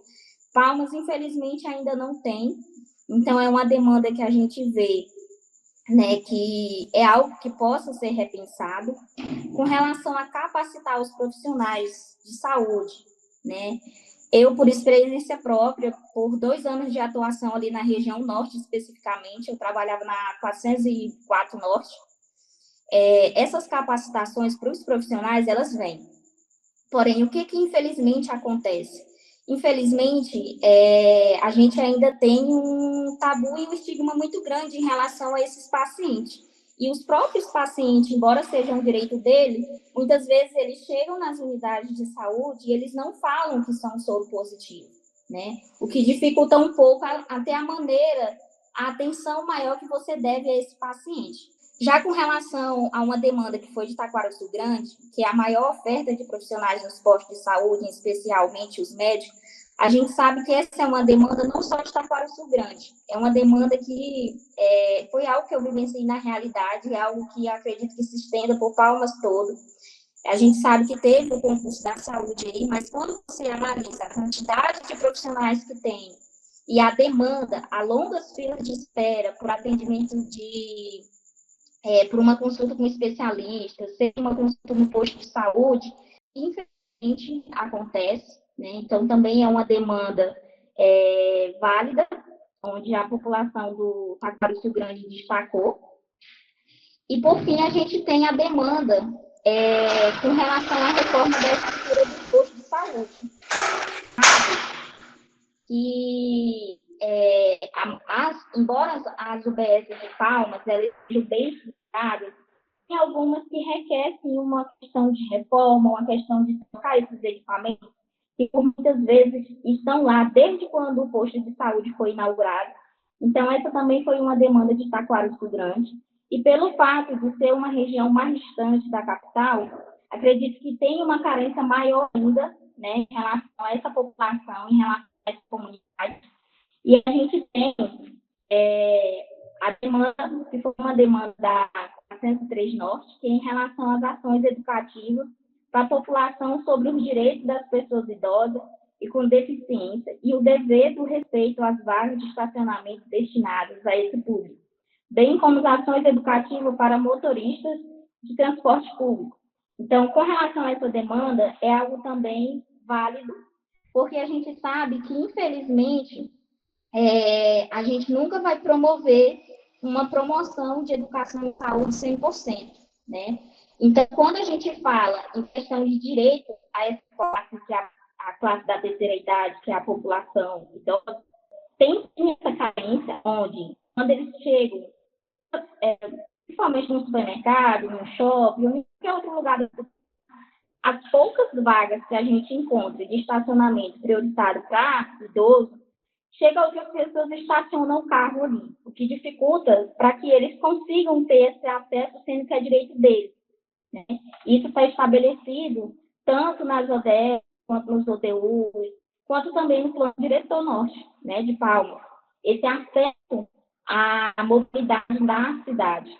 Palmas, infelizmente, ainda não tem. Então, é uma demanda que a gente vê, né, que é algo que possa ser repensado. Com relação a capacitar os profissionais de saúde, né? Eu, por experiência própria, por 2 anos de atuação ali na região norte, especificamente, eu trabalhava na 404 Norte. Essas capacitações para os profissionais, elas vêm. Porém, o que infelizmente acontece? Infelizmente, a gente ainda tem um tabu e um estigma muito grande em relação a esses pacientes. E os próprios pacientes, embora sejam um direito dele, muitas vezes eles chegam nas unidades de saúde e eles não falam que são soro positivo, né? O que dificulta um pouco até a maneira, a atenção maior que você deve a esse paciente. Já com relação a uma demanda que foi de Taquarussu Grande, que é a maior oferta de profissionais nos postos de saúde, especialmente os médicos, a gente sabe que essa é uma demanda não só de Taquarussu Grande, é uma demanda que foi algo que eu vivenciei na realidade, é algo que acredito que se estenda por Palmas todo. A gente sabe que teve o concurso da saúde aí, mas quando você analisa a quantidade de profissionais que tem e a demanda, a longas filas de espera por atendimento por uma consulta com especialista, seja uma consulta no posto de saúde, infelizmente acontece, né? Então, também é uma demanda válida, onde a população do Taquarussu Grande destacou. E, por fim, a gente tem a demanda com relação à reforma da estrutura do posto de saúde. E, embora as UBS de Palmas, elas sejam bem estruturadas, tem algumas que requerem uma questão de reforma, uma questão de trocar esses equipamentos, que por muitas vezes estão lá desde quando o posto de saúde foi inaugurado. Então, essa também foi uma demanda de Taquarussu Grande. E pelo fato de ser uma região mais distante da capital, acredito que tem uma carência maior ainda, né, em relação a essa população, em relação a essa comunidade. E a gente tem a demanda, que foi uma demanda da 403 Norte, que é em relação às ações educativas para a população sobre os direitos das pessoas idosas e com deficiência e o dever do respeito às vagas de estacionamento destinadas a esse público, bem como as ações educativas para motoristas de transporte público. Então, com relação a essa demanda, é algo também válido, porque a gente sabe que, infelizmente, a gente nunca vai promover uma promoção de educação e saúde 100%, né? Então, quando a gente fala em questão de direito a essa classe, que é a classe da terceira idade, que é a população. Então, tem essa carência onde, quando eles chegam, principalmente no supermercado, no shopping, ou em qualquer outro lugar, as poucas vagas que a gente encontra de estacionamento prioritário para idoso, chega a outras pessoas estacionam o carro ali, o que dificulta para que eles consigam ter esse acesso, sendo que é direito deles, né? Isso está estabelecido tanto nas ODS, quanto nos ODUs, quanto também no Plano Diretor Norte, né, de Palmas. Esse acesso à mobilidade da cidade,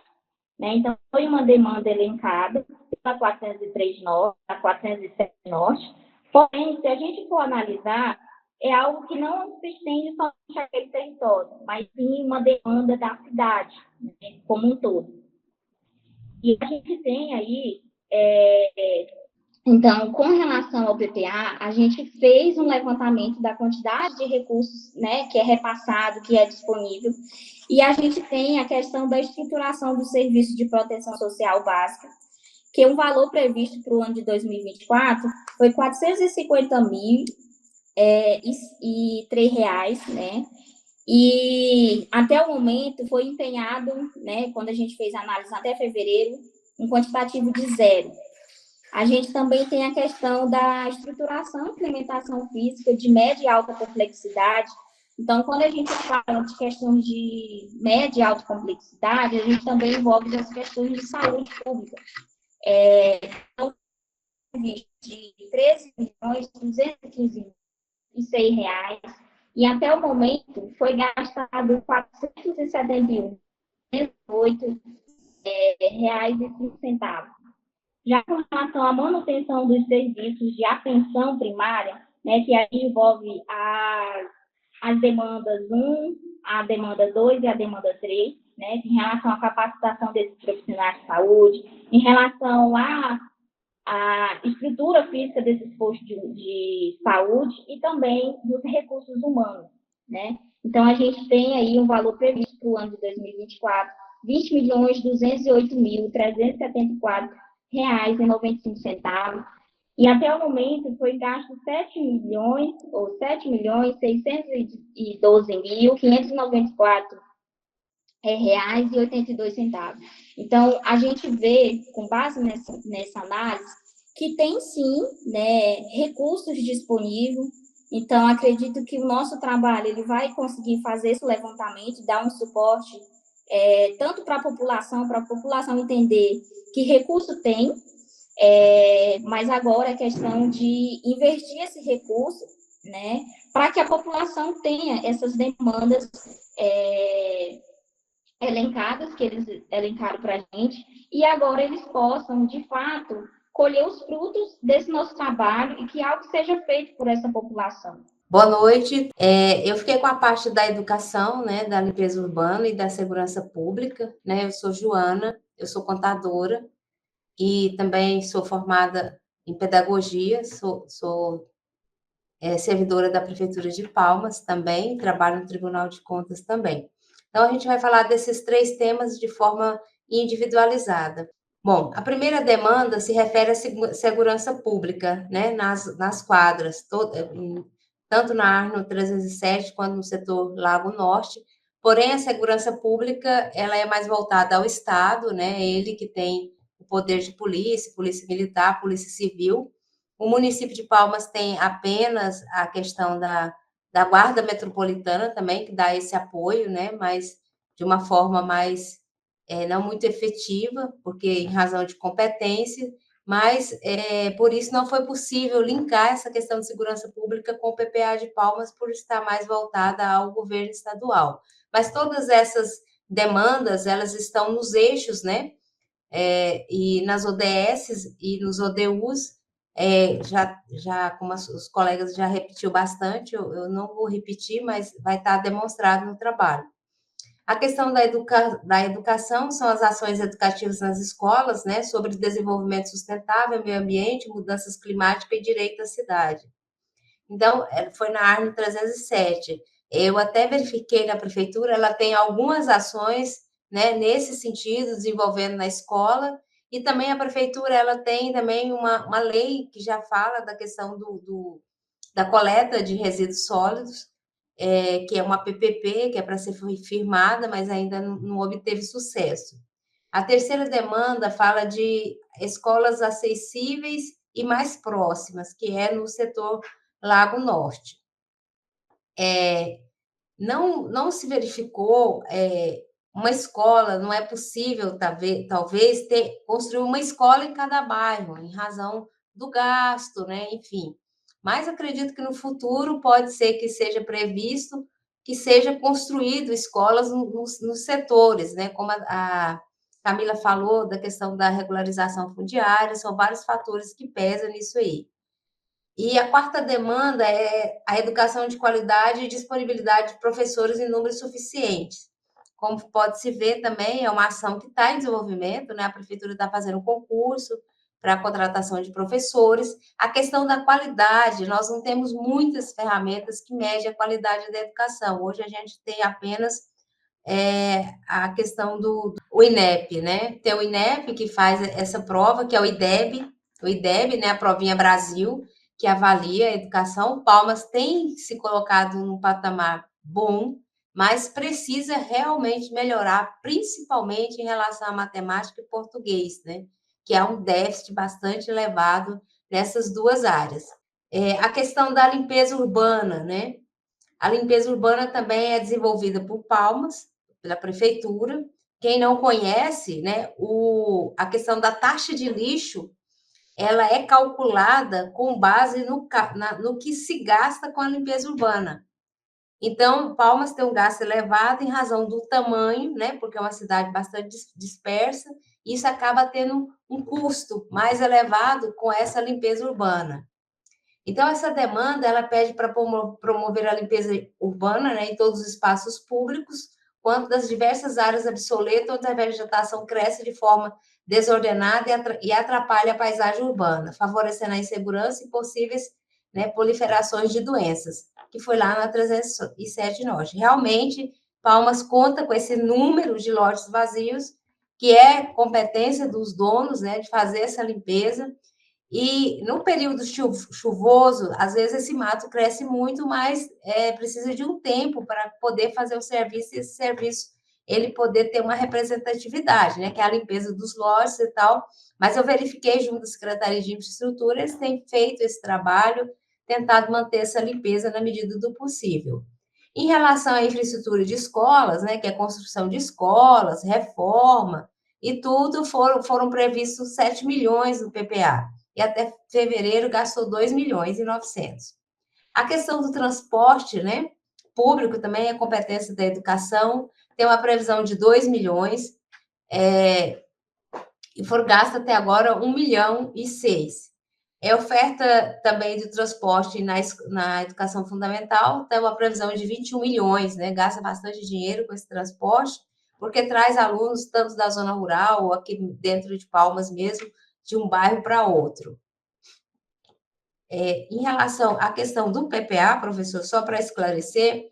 né? Então, foi uma demanda elencada pela 403 Norte, a 407 Norte, porém, se a gente for analisar, é algo que não se estende somente àquele território, mas sim uma demanda da cidade, né, como um todo. E a gente tem aí, então, com relação ao PPA, a gente fez um levantamento da quantidade de recursos, né, que é repassado, que é disponível, e a gente tem a questão da estruturação do serviço de proteção social básica, que o valor previsto para o ano de 2024 foi R$ 450.003, né? E até o momento foi empenhado, né, quando a gente fez a análise até fevereiro, um quantitativo de 0. A gente também tem a questão da estruturação e implementação física de média e alta complexidade. Então, quando a gente fala de questões de média e alta complexidade, a gente também envolve as questões de saúde pública. Então, de R$ 13.215.006, e até o momento foi gastado R$ 471.805. Já com relação à manutenção dos serviços de atenção primária, né, que aí envolve as demandas 1, a demanda 2 e a demanda 3, né, em relação à capacitação desses profissionais de saúde, em relação à estrutura física desses postos de saúde e também dos recursos humanos, né? Então, a gente tem aí um valor previsto para o ano de 2024, R$ 20.208.374,95. E até o momento foi gasto R$ 7.612.594,82. Então, a gente vê, com base nessa análise, que tem sim, né, recursos disponíveis. Então, acredito que o nosso trabalho ele vai conseguir fazer esse levantamento, dar um suporte tanto para a população entender que recurso tem, mas agora é questão de investir esse recurso, né, para que a população tenha essas demandas elencadas, que eles elencaram para a gente, e agora eles possam, de fato, colher os frutos desse nosso trabalho e que algo seja feito por essa população. Boa noite. Eu fiquei com a parte da educação, né, da limpeza urbana e da segurança pública, né? Eu sou Joana, eu sou contadora e também sou formada em pedagogia, sou servidora da Prefeitura de Palmas também, trabalho no Tribunal de Contas também. Então, a gente vai falar desses 3 temas de forma individualizada. Bom, a primeira demanda se refere à segurança pública, né, nas quadras, tanto na Arno 307 quanto no setor Lago Norte. Porém, a segurança pública ela é mais voltada ao Estado, né, ele que tem o poder de polícia militar, polícia civil. O município de Palmas tem apenas a questão da Guarda Metropolitana também, que dá esse apoio, né, mas de uma forma mais não muito efetiva, porque em razão de competência, mas por isso não foi possível linkar essa questão de segurança pública com o PPA de Palmas, por estar mais voltada ao governo estadual. Mas todas essas demandas, elas estão nos eixos, né, e nas ODS e nos ODUs, já como os colegas já repetiu bastante, eu não vou repetir, mas vai estar demonstrado no trabalho. A questão da educação são as ações educativas nas escolas, né, sobre desenvolvimento sustentável, meio ambiente, mudanças climáticas e direito à cidade. Então, foi na Arno 307. Eu até verifiquei na prefeitura, ela tem algumas ações, né, nesse sentido, desenvolvendo na escola, e também a prefeitura ela tem também uma lei que já fala da questão da coleta de resíduos sólidos, que é uma PPP, que é para ser firmada, mas ainda não obteve sucesso. A terceira demanda fala de escolas acessíveis e mais próximas, que é no setor Lago Norte. Não se verificou uma escola, não é possível, talvez, construir uma escola em cada bairro, em razão do gasto, né? Enfim. Mas acredito que no futuro pode ser que seja previsto que seja construído escolas nos setores, né? Como a Camila falou da questão da regularização fundiária, são vários fatores que pesam nisso aí. E a quarta demanda é a educação de qualidade e disponibilidade de professores em números suficientes. Como pode-se ver também, é uma ação que está em desenvolvimento, né? A prefeitura está fazendo um concurso para a contratação de professores. A questão da qualidade, nós não temos muitas ferramentas que medem a qualidade da educação. Hoje a gente tem apenas a questão do INEP, né? Tem o INEP que faz essa prova, que é o IDEB, né? A provinha Brasil, que avalia a educação. Palmas tem se colocado num patamar bom, mas precisa realmente melhorar, principalmente em relação à matemática e português, né? Que há um déficit bastante elevado nessas duas áreas. A questão da limpeza urbana, né? A limpeza urbana também é desenvolvida por Palmas, pela prefeitura. Quem não conhece, né? A questão da taxa de lixo, ela é calculada com base no que se gasta com a limpeza urbana. Então, Palmas tem um gasto elevado em razão do tamanho, né? Porque é uma cidade bastante dispersa, e isso acaba tendo um custo mais elevado com essa limpeza urbana. Então, essa demanda, ela pede para promover a limpeza urbana, né, em todos os espaços públicos, quanto das diversas áreas obsoletas, onde a vegetação cresce de forma desordenada e atrapalha a paisagem urbana, favorecendo a insegurança e possíveis, né, proliferações de doenças, que foi lá na 307 Norte. Realmente, Palmas conta com esse número de lotes vazios, que é competência dos donos, né, de fazer essa limpeza. E no período chuvoso, às vezes esse mato cresce muito, mas precisa de um tempo para poder fazer o serviço, e esse serviço ele poder ter uma representatividade, né? Que é a limpeza dos lotes e tal. Mas eu verifiquei junto à Secretaria de Infraestrutura, eles têm feito esse trabalho, tentado manter essa limpeza na medida do possível. Em relação à infraestrutura de escolas, né? Que é construção de escolas, reforma e tudo, foram previstos 7 milhões no PPA. E até fevereiro gastou 2 milhões e 900. A questão do transporte, né, público também é competência da educação, tem uma previsão de 2 milhões, e foram gastos até agora 1 milhão e 6. Oferta também de transporte na educação fundamental, tem uma previsão de 21 milhões, né, gasta bastante dinheiro com esse transporte, porque traz alunos tanto da zona rural ou aqui dentro de Palmas mesmo, de um bairro para outro. Em relação à questão do PPA, professor, só para esclarecer,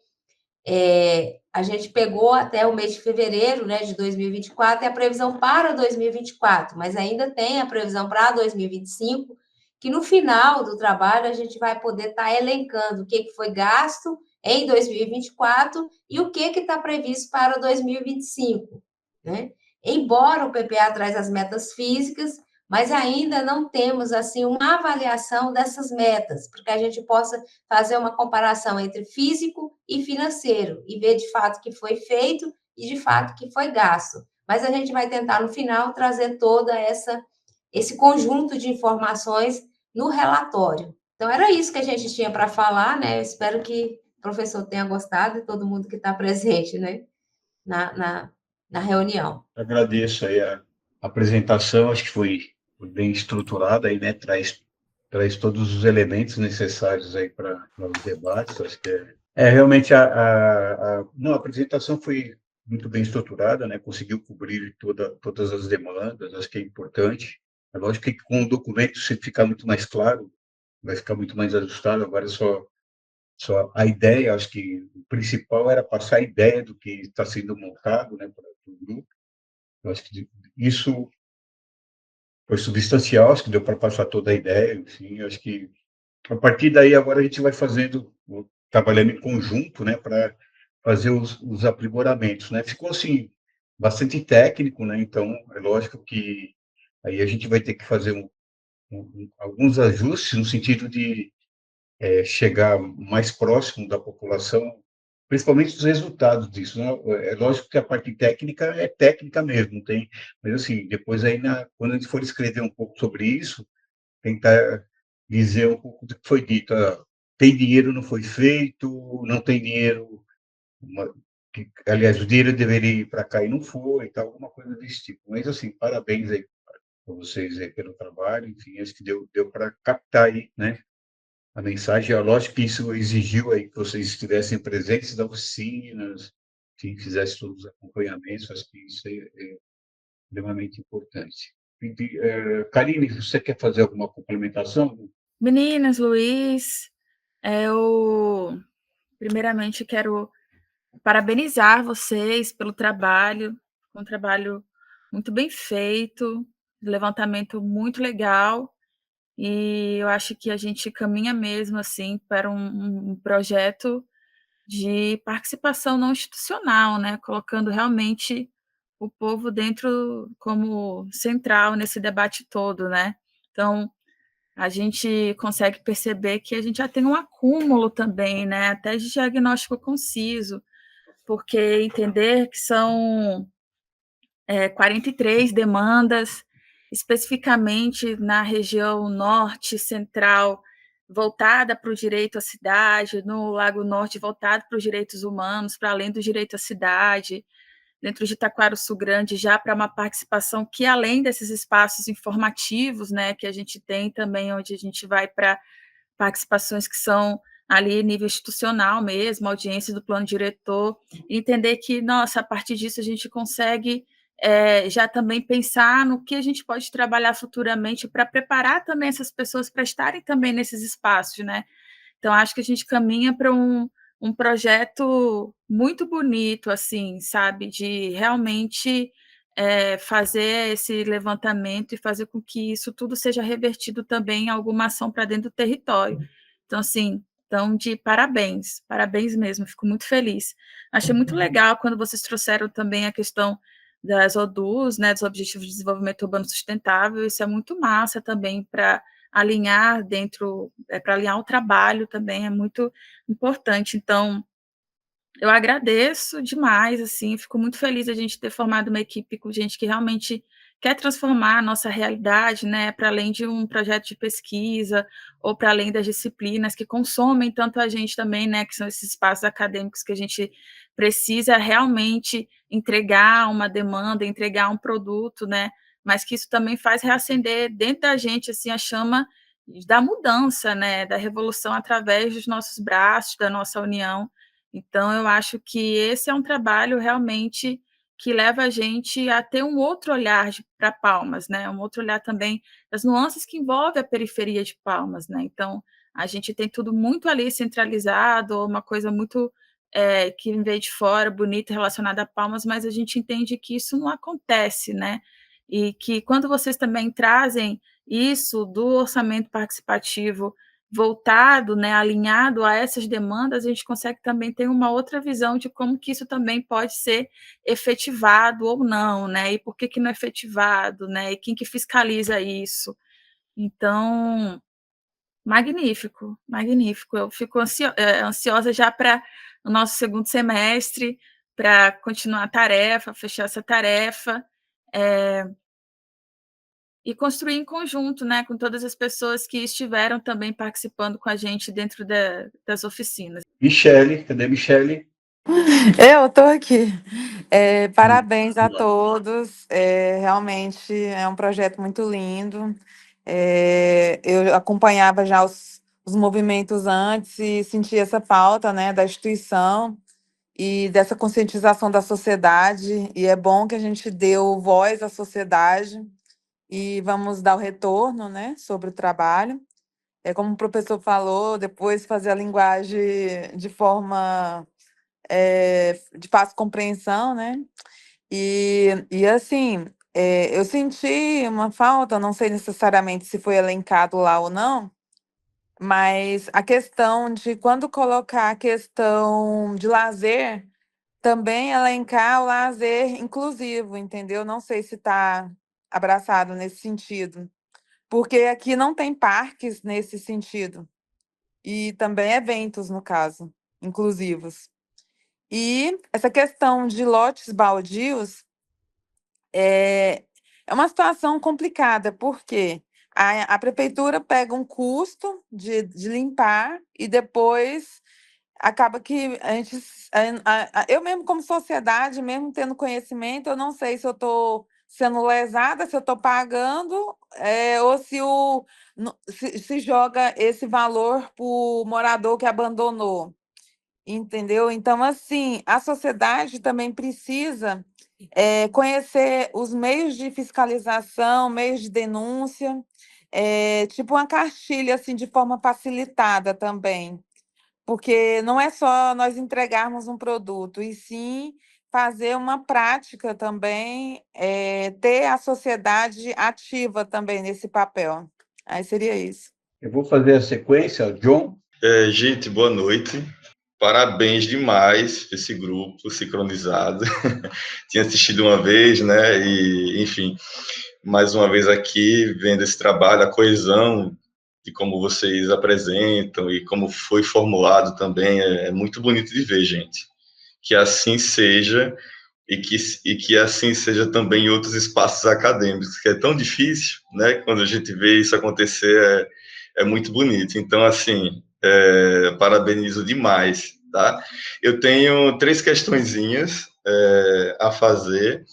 a gente pegou até o mês de fevereiro, né, de 2024, e a previsão para 2024, mas ainda tem a previsão para 2025, que no final do trabalho a gente vai poder estar elencando o que foi gasto em 2024 e o que está previsto para 2025, né? Embora o PPA traz as metas físicas, mas ainda não temos assim uma avaliação dessas metas, porque a gente possa fazer uma comparação entre físico e financeiro e ver de fato o que foi feito e de fato o que foi gasto. Mas a gente vai tentar no final trazer toda esse conjunto de informações no relatório. Então era isso que a gente tinha para falar, né? Eu espero que o professor tenha gostado e todo mundo que está presente, né, na reunião. Agradeço aí a apresentação, acho que foi bem estruturada aí, né? Traz todos os elementos necessários aí para os debates. Acho que realmente não, a apresentação foi muito bem estruturada, né? Conseguiu cobrir todas as demandas. Acho que é importante. É lógico que com o documento, se ficar muito mais claro, vai ficar muito mais ajustado. Agora só a ideia, acho que o principal era passar a ideia do que está sendo montado, né, para o grupo. Eu acho que isso foi substancial, acho que deu para passar toda a ideia, enfim, acho que A partir daí, agora a gente vai trabalhando em conjunto, né, para fazer os aprimoramentos, né? Ficou, assim, bastante técnico, né? Então, é lógico que aí a gente vai ter que fazer alguns ajustes no sentido de chegar mais próximo da população, principalmente dos resultados disso, né? É lógico que a parte técnica é técnica mesmo, tem, mas assim, depois aí quando a gente for escrever um pouco sobre isso, tentar dizer um pouco do que foi dito. Tem dinheiro, não foi feito, não tem dinheiro, aliás, o dinheiro deveria ir para cá e não foi, tal, alguma coisa desse tipo. Mas assim, parabéns aí para vocês aí pelo trabalho, enfim, acho que deu para captar aí, né? A mensagem, é lógico que isso exigiu aí que vocês estivessem presentes nas oficinas, que fizessem todos os acompanhamentos, acho que isso é extremamente importante. Karine, você quer fazer alguma complementação? Meninas, Luiz, eu primeiramente quero parabenizar vocês pelo trabalho, um trabalho muito bem feito, levantamento muito legal, e eu acho que a gente caminha mesmo assim para um projeto de participação não institucional, né? Colocando realmente o povo dentro como central nesse debate todo, né? Então, a gente consegue perceber que a gente já tem um acúmulo também, né? Até de diagnóstico conciso, porque entender que são 43 demandas, especificamente na região norte, central, voltada para o direito à cidade, no Lago Norte, voltado para os direitos humanos, para além do direito à cidade, dentro de Taquarussu Grande, já para uma participação que, além desses espaços informativos, né, que a gente tem também, onde a gente vai para participações que são ali nível institucional mesmo, audiência do plano diretor, entender que, nossa, a partir disso a gente consegue já também pensar no que a gente pode trabalhar futuramente para preparar também essas pessoas para estarem também nesses espaços, né? Então, acho que a gente caminha para um projeto muito bonito, assim, sabe, de realmente fazer esse levantamento e fazer com que isso tudo seja revertido também em alguma ação para dentro do território. Então, assim, então, de parabéns, parabéns mesmo, fico muito feliz. Achei muito legal quando vocês trouxeram também a questão das ODUs, né, dos Objetivos de Desenvolvimento Urbano Sustentável, isso é muito massa também para alinhar para alinhar o trabalho também, é muito importante. Então, eu agradeço demais, assim, fico muito feliz a gente ter formado uma equipe com gente que realmente quer transformar a nossa realidade, né, para além de um projeto de pesquisa, ou para além das disciplinas que consomem tanto a gente também, né, que são esses espaços acadêmicos que a gente precisa realmente entregar uma demanda, entregar um produto, né, mas que isso também faz reacender dentro da gente, assim, a chama da mudança, né, da revolução através dos nossos braços, da nossa união. Então, eu acho que esse é um trabalho realmente que leva a gente a ter um outro olhar para Palmas, né? Um outro olhar também das nuances que envolvem a periferia de Palmas, né? Então, a gente tem tudo muito ali centralizado, uma coisa muito que vem de fora, bonita, relacionada a Palmas, mas a gente entende que isso não acontece, né? E que quando vocês também trazem isso do orçamento participativo voltado, né, alinhado a essas demandas, a gente consegue também ter uma outra visão de como que isso também pode ser efetivado ou não, né, e por que que não é efetivado, né, e quem que fiscaliza isso. Então, magnífico, magnífico. Eu fico ansiosa já para o nosso segundo semestre, para continuar a tarefa, fechar essa tarefa, e construir em conjunto, né, com todas as pessoas que estiveram também participando com a gente dentro das oficinas. Michele, cadê Michele? Eu estou aqui. Parabéns a todos. Realmente é um projeto muito lindo. Eu acompanhava já os movimentos antes e sentia essa pauta, né, da instituição e dessa conscientização da sociedade. E é bom que a gente deu voz à sociedade e vamos dar o retorno, né, sobre o trabalho. Como o professor falou, depois fazer a linguagem de forma de fácil compreensão, né? E assim, eu senti uma falta, não sei necessariamente se foi elencado lá ou não, Mas a questão de quando colocar a questão de lazer, também elencar o lazer inclusivo, entendeu? Não sei se está abraçado nesse sentido, porque aqui não tem parques nesse sentido, e também eventos, no caso, inclusivos. E essa questão de lotes baldios é uma situação complicada, porque a prefeitura pega um custo de limpar e depois acaba que a gente. Eu mesmo, como sociedade, mesmo tendo conhecimento, eu não sei se eu estou sendo lesada, se eu estou pagando, ou se, se joga esse valor para o morador que abandonou. Entendeu? Então, assim, a sociedade também precisa conhecer os meios de fiscalização, meios de denúncia, tipo uma cartilha, assim, de forma facilitada também, porque não é só nós entregarmos um produto, e sim fazer uma prática também, ter a sociedade ativa também nesse papel. Aí seria isso. Eu vou fazer a sequência, John. Gente, boa noite. Parabéns demais esse grupo sincronizado. Tinha assistido uma vez, né? E, enfim, mais uma vez aqui, vendo esse trabalho, a coesão de como vocês apresentam e como foi formulado também, é muito bonito de ver, gente. Que assim seja e que assim seja também em outros espaços acadêmicos, que é tão difícil, né? Quando a gente vê isso acontecer, é muito bonito. Então, assim, parabenizo demais, tá? Eu tenho 3 questõezinhas a fazer.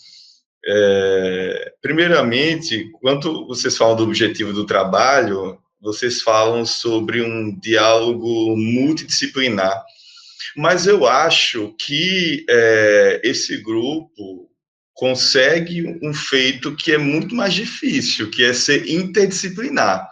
Primeiramente, quando vocês falam do objetivo do trabalho, vocês falam sobre um diálogo multidisciplinar, mas eu acho que esse grupo consegue um feito que é muito mais difícil, que é ser interdisciplinar,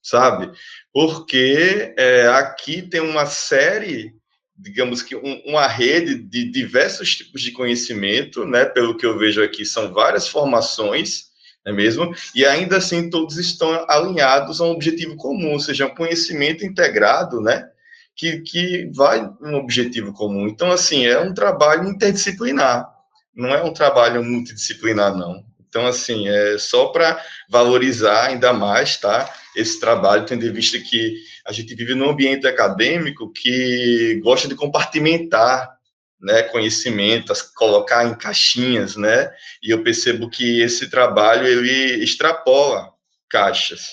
sabe? Porque aqui tem uma série, digamos que uma rede de diversos tipos de conhecimento, né? Pelo que eu vejo aqui, são várias formações, não é mesmo? E ainda assim todos estão alinhados a um objetivo comum, ou seja, um conhecimento integrado, né? Que vai um objetivo comum. Então, assim, é um trabalho interdisciplinar, não é um trabalho multidisciplinar, não. Então, assim, é só para valorizar ainda mais, tá? Esse trabalho, tendo em vista que a gente vive num ambiente acadêmico que gosta de compartimentar, né, conhecimentos, colocar em caixinhas, né? E eu percebo que esse trabalho, ele extrapola caixas.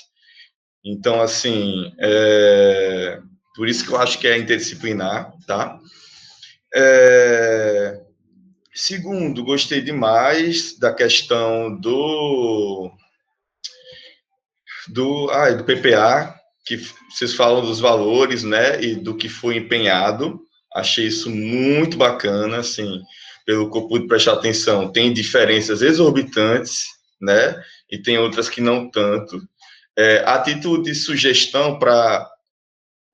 Então, assim, por isso que eu acho que é interdisciplinar, tá? Segundo, gostei demais da questão do PPA, que vocês falam dos valores, né, e do que foi empenhado. Achei isso muito bacana, assim, pelo que eu pude prestar atenção. Tem diferenças exorbitantes, né, e tem outras que não tanto. A título de sugestão para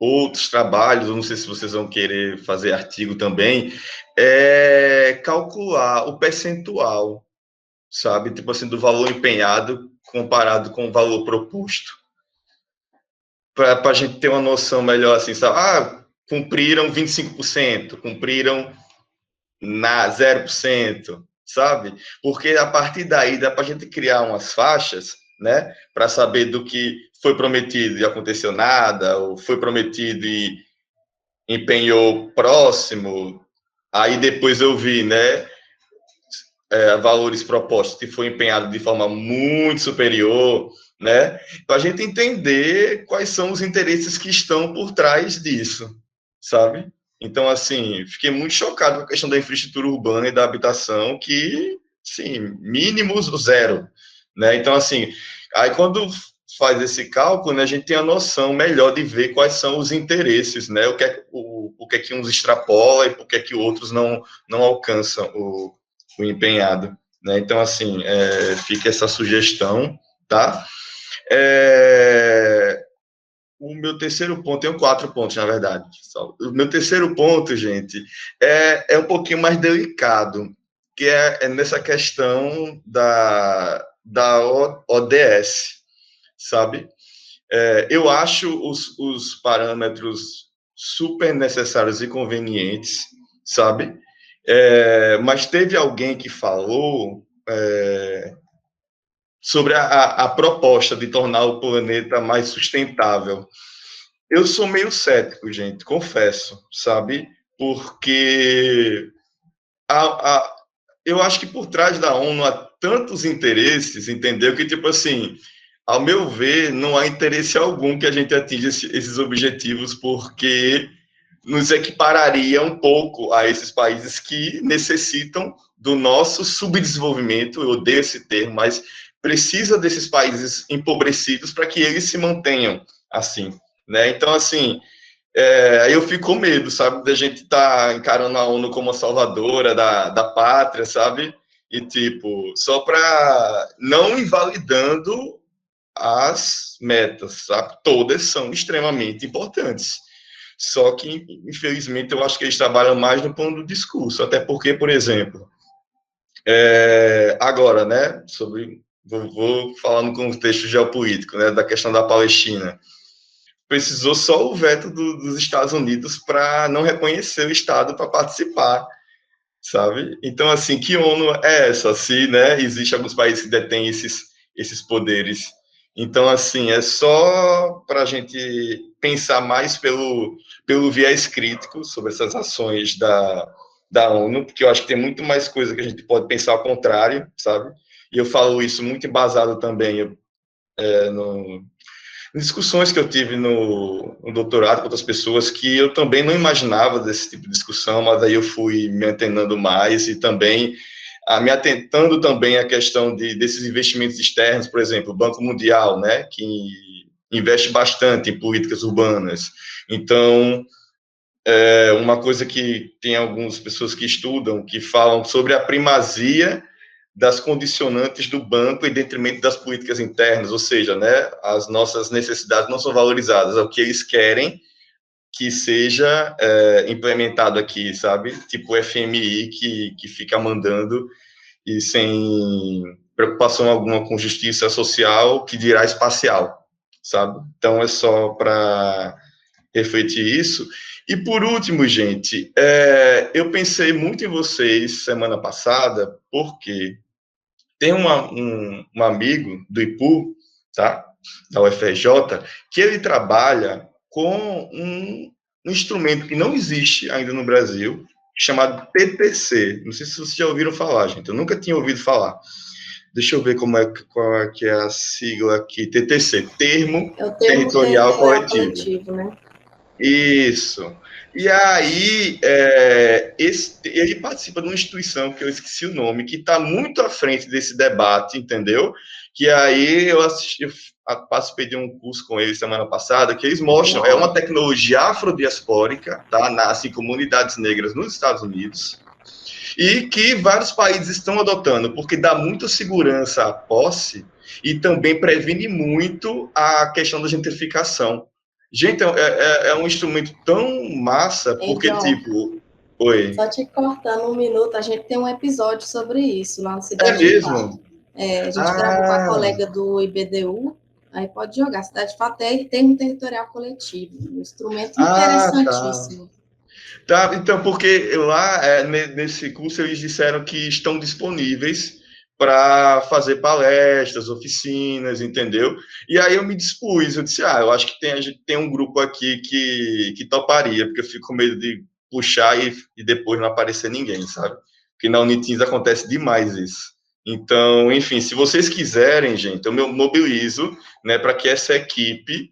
outros trabalhos, eu não sei se vocês vão querer fazer artigo também, calcular o percentual, sabe? Tipo assim, do valor empenhado comparado com o valor proposto. Para a gente ter uma noção melhor, assim, sabe? Cumpriram 25%, cumpriram 0%, sabe? Porque a partir daí dá para a gente criar umas faixas, né? Para saber do que foi prometido e aconteceu nada, ou foi prometido e empenhou próximo. Aí depois eu vi, né? Valores propostos que foi empenhado de forma muito superior, né? Para a gente entender quais são os interesses que estão por trás disso, sabe? Então, assim, fiquei muito chocado com a questão da infraestrutura urbana e da habitação, que, sim, mínimos 0, né? Então, assim, aí quando faz esse cálculo, né, a gente tem a noção melhor de ver quais são os interesses, né? O que é que uns extrapolam e por que é que outros não alcançam o empenhado, né? Então, assim, fica essa sugestão, tá? O meu terceiro ponto, tenho 4 pontos, na verdade. O meu terceiro ponto, gente, é um pouquinho mais delicado, que é nessa questão da ODS, sabe? Eu acho os parâmetros super necessários e convenientes, sabe? Mas teve alguém que falou sobre a proposta de tornar o planeta mais sustentável. Eu sou meio cético, gente, confesso, sabe? Porque eu acho que por trás da ONU há tantos interesses, entendeu? Que, tipo assim, ao meu ver, não há interesse algum que a gente atinja esses objetivos, porque nos equipararia um pouco a esses países que necessitam do nosso subdesenvolvimento. Eu odeio esse termo, mas precisa desses países empobrecidos para que eles se mantenham assim, né? Então, assim, aí eu fico com medo, sabe, da gente estar encarando a ONU como a salvadora da pátria, sabe? E, tipo, só para não invalidando as metas, sabe? Todas são extremamente importantes. Só que, infelizmente, eu acho que eles trabalham mais no plano do discurso, até porque, por exemplo, agora, né, vou falar no contexto geopolítico, né, da questão da Palestina. Precisou só o veto dos Estados Unidos para não reconhecer o Estado para participar, sabe? Então, assim, que ONU é essa? Se, né, existe alguns países que detêm esses poderes. Então, assim, é só para a gente pensar mais pelo viés crítico sobre essas ações da ONU, porque eu acho que tem muito mais coisa que a gente pode pensar ao contrário, sabe? E eu falo isso muito embasado também em discussões que eu tive no doutorado com outras pessoas, que eu também não imaginava desse tipo de discussão, mas aí eu fui me antenando mais e também me atentando também à questão desses investimentos externos, por exemplo, o Banco Mundial, né, que investe bastante em políticas urbanas. Então, uma coisa que tem algumas pessoas que estudam, que falam sobre a primazia das condicionantes do banco em detrimento das políticas internas, ou seja, né, as nossas necessidades não são valorizadas, é o que eles querem que seja implementado aqui, sabe? Tipo o FMI que fica mandando e sem preocupação alguma com justiça social, que dirá espacial, sabe? Então, é só para refletir isso. E, por último, gente, eu pensei muito em vocês semana passada, porque tem um amigo do IPU, tá? Da UFRJ, que ele trabalha com um instrumento que não existe ainda no Brasil, chamado TTC. Não sei se vocês já ouviram falar, gente. Eu nunca tinha ouvido falar. Deixa eu ver qual é que é a sigla aqui. TTC, Termo É o termo Territorial Coletivo. coletivo, né? Isso. E aí, ele participa de uma instituição que eu esqueci o nome, que está muito à frente desse debate, entendeu? Que aí eu participei de um curso com eles semana passada, que eles mostram, é uma tecnologia afrodiaspórica, tá? Nasce em comunidades negras nos Estados Unidos, e que vários países estão adotando, porque dá muita segurança à posse e também previne muito a questão da gentrificação. Gente, é um instrumento tão massa, porque, Então, tipo... Oi. Só te cortando um minuto, a gente tem um episódio sobre isso lá no Cidade É de mesmo? Fato. A gente gravou com a colega do IBDU, aí pode jogar. Cidade de Fato é termo territorial coletivo, um instrumento interessantíssimo. Tá, então, porque lá, nesse curso, eles disseram que estão disponíveis para fazer palestras, oficinas, entendeu? E aí eu me dispus, eu disse, eu acho que a gente tem um grupo aqui que toparia, porque eu fico com medo de puxar e depois não aparecer ninguém, sabe? Porque na Uniteams acontece demais isso. Então, enfim, se vocês quiserem, gente, eu me mobilizo, né, para que essa equipe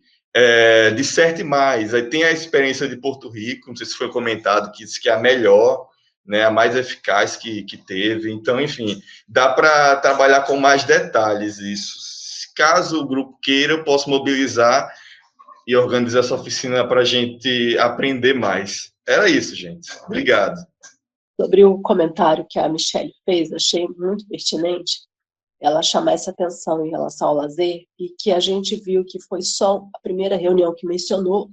disserte mais. Aí tem a experiência de Porto Rico, não sei se foi comentado, que disse que é a melhor, né, a mais eficaz que teve. Então, enfim, dá para trabalhar com mais detalhes isso. Caso o grupo queira, eu posso mobilizar e organizar essa oficina para a gente aprender mais. Era isso, gente. Obrigado. Sobre o comentário que a Michelle fez, achei muito pertinente ela chamar essa atenção em relação ao lazer, e que a gente viu que foi só a primeira reunião que mencionou,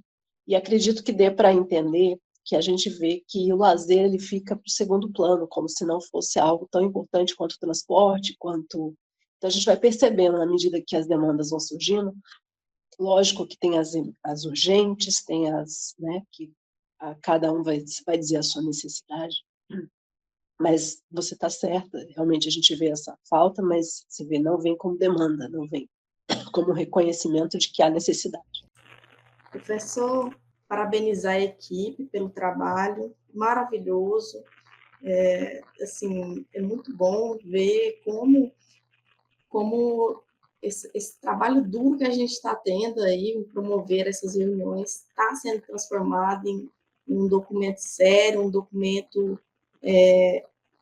e acredito que dê para entender que a gente vê que o lazer ele fica para o segundo plano, como se não fosse algo tão importante quanto o transporte, quanto... Então a gente vai percebendo, na medida que as demandas vão surgindo, Lógico que tem as urgentes, tem as, né, que cada um vai dizer a sua necessidade, mas você está certa, realmente a gente vê essa falta, mas você vê, não vem como demanda, não vem como reconhecimento de que há necessidade. Professor, parabenizar a equipe pelo trabalho maravilhoso. Assim, é muito bom ver como esse trabalho duro que a gente está tendo aí em promover essas reuniões está sendo transformado em um documento sério, um documento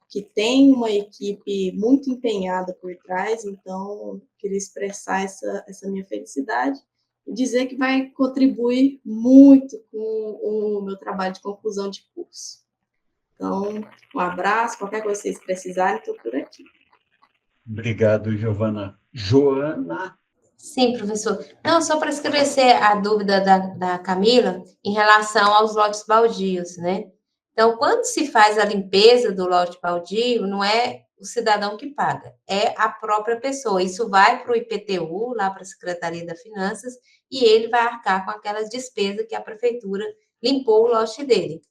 que tem uma equipe muito empenhada por trás. Então, queria expressar essa minha felicidade e dizer que vai contribuir muito com o meu trabalho de conclusão de curso. Então, um abraço, qualquer coisa que vocês precisarem, estou por aqui. Obrigado, Giovana. Joana? Sim, professor. Não, só para esclarecer a dúvida da Camila em relação aos lotes baldios, né? Então, quando se faz a limpeza do lote baldio, não é o cidadão que paga, é a própria pessoa. Isso vai para o IPTU, lá para a Secretaria das Finanças, e ele vai arcar com aquelas despesas que a prefeitura limpou o lote dele.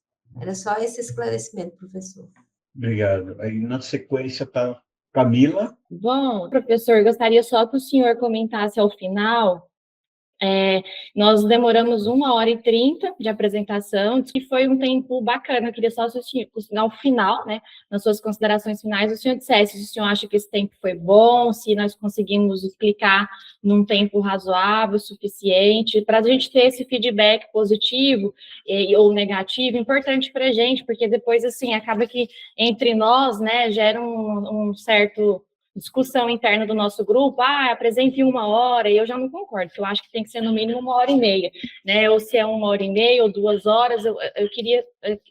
Era só esse esclarecimento, professor. Obrigado. Aí, na sequência, está Camila. Bom, professor, gostaria só que o senhor comentasse ao final. Nós demoramos 1h30 de apresentação, que foi um tempo bacana. Eu queria só que no final, né, nas suas considerações finais, o senhor dissesse se o senhor acha que esse tempo foi bom, se nós conseguimos explicar num tempo razoável, suficiente, para a gente ter esse feedback positivo ou negativo, importante para a gente, porque depois, assim, acaba que entre nós, né, gera um certo discussão interna do nosso grupo, apresente em 1h, e eu já não concordo, porque eu acho que tem que ser no mínimo 1h30, né, ou se é 1h30 ou 2 horas, eu queria,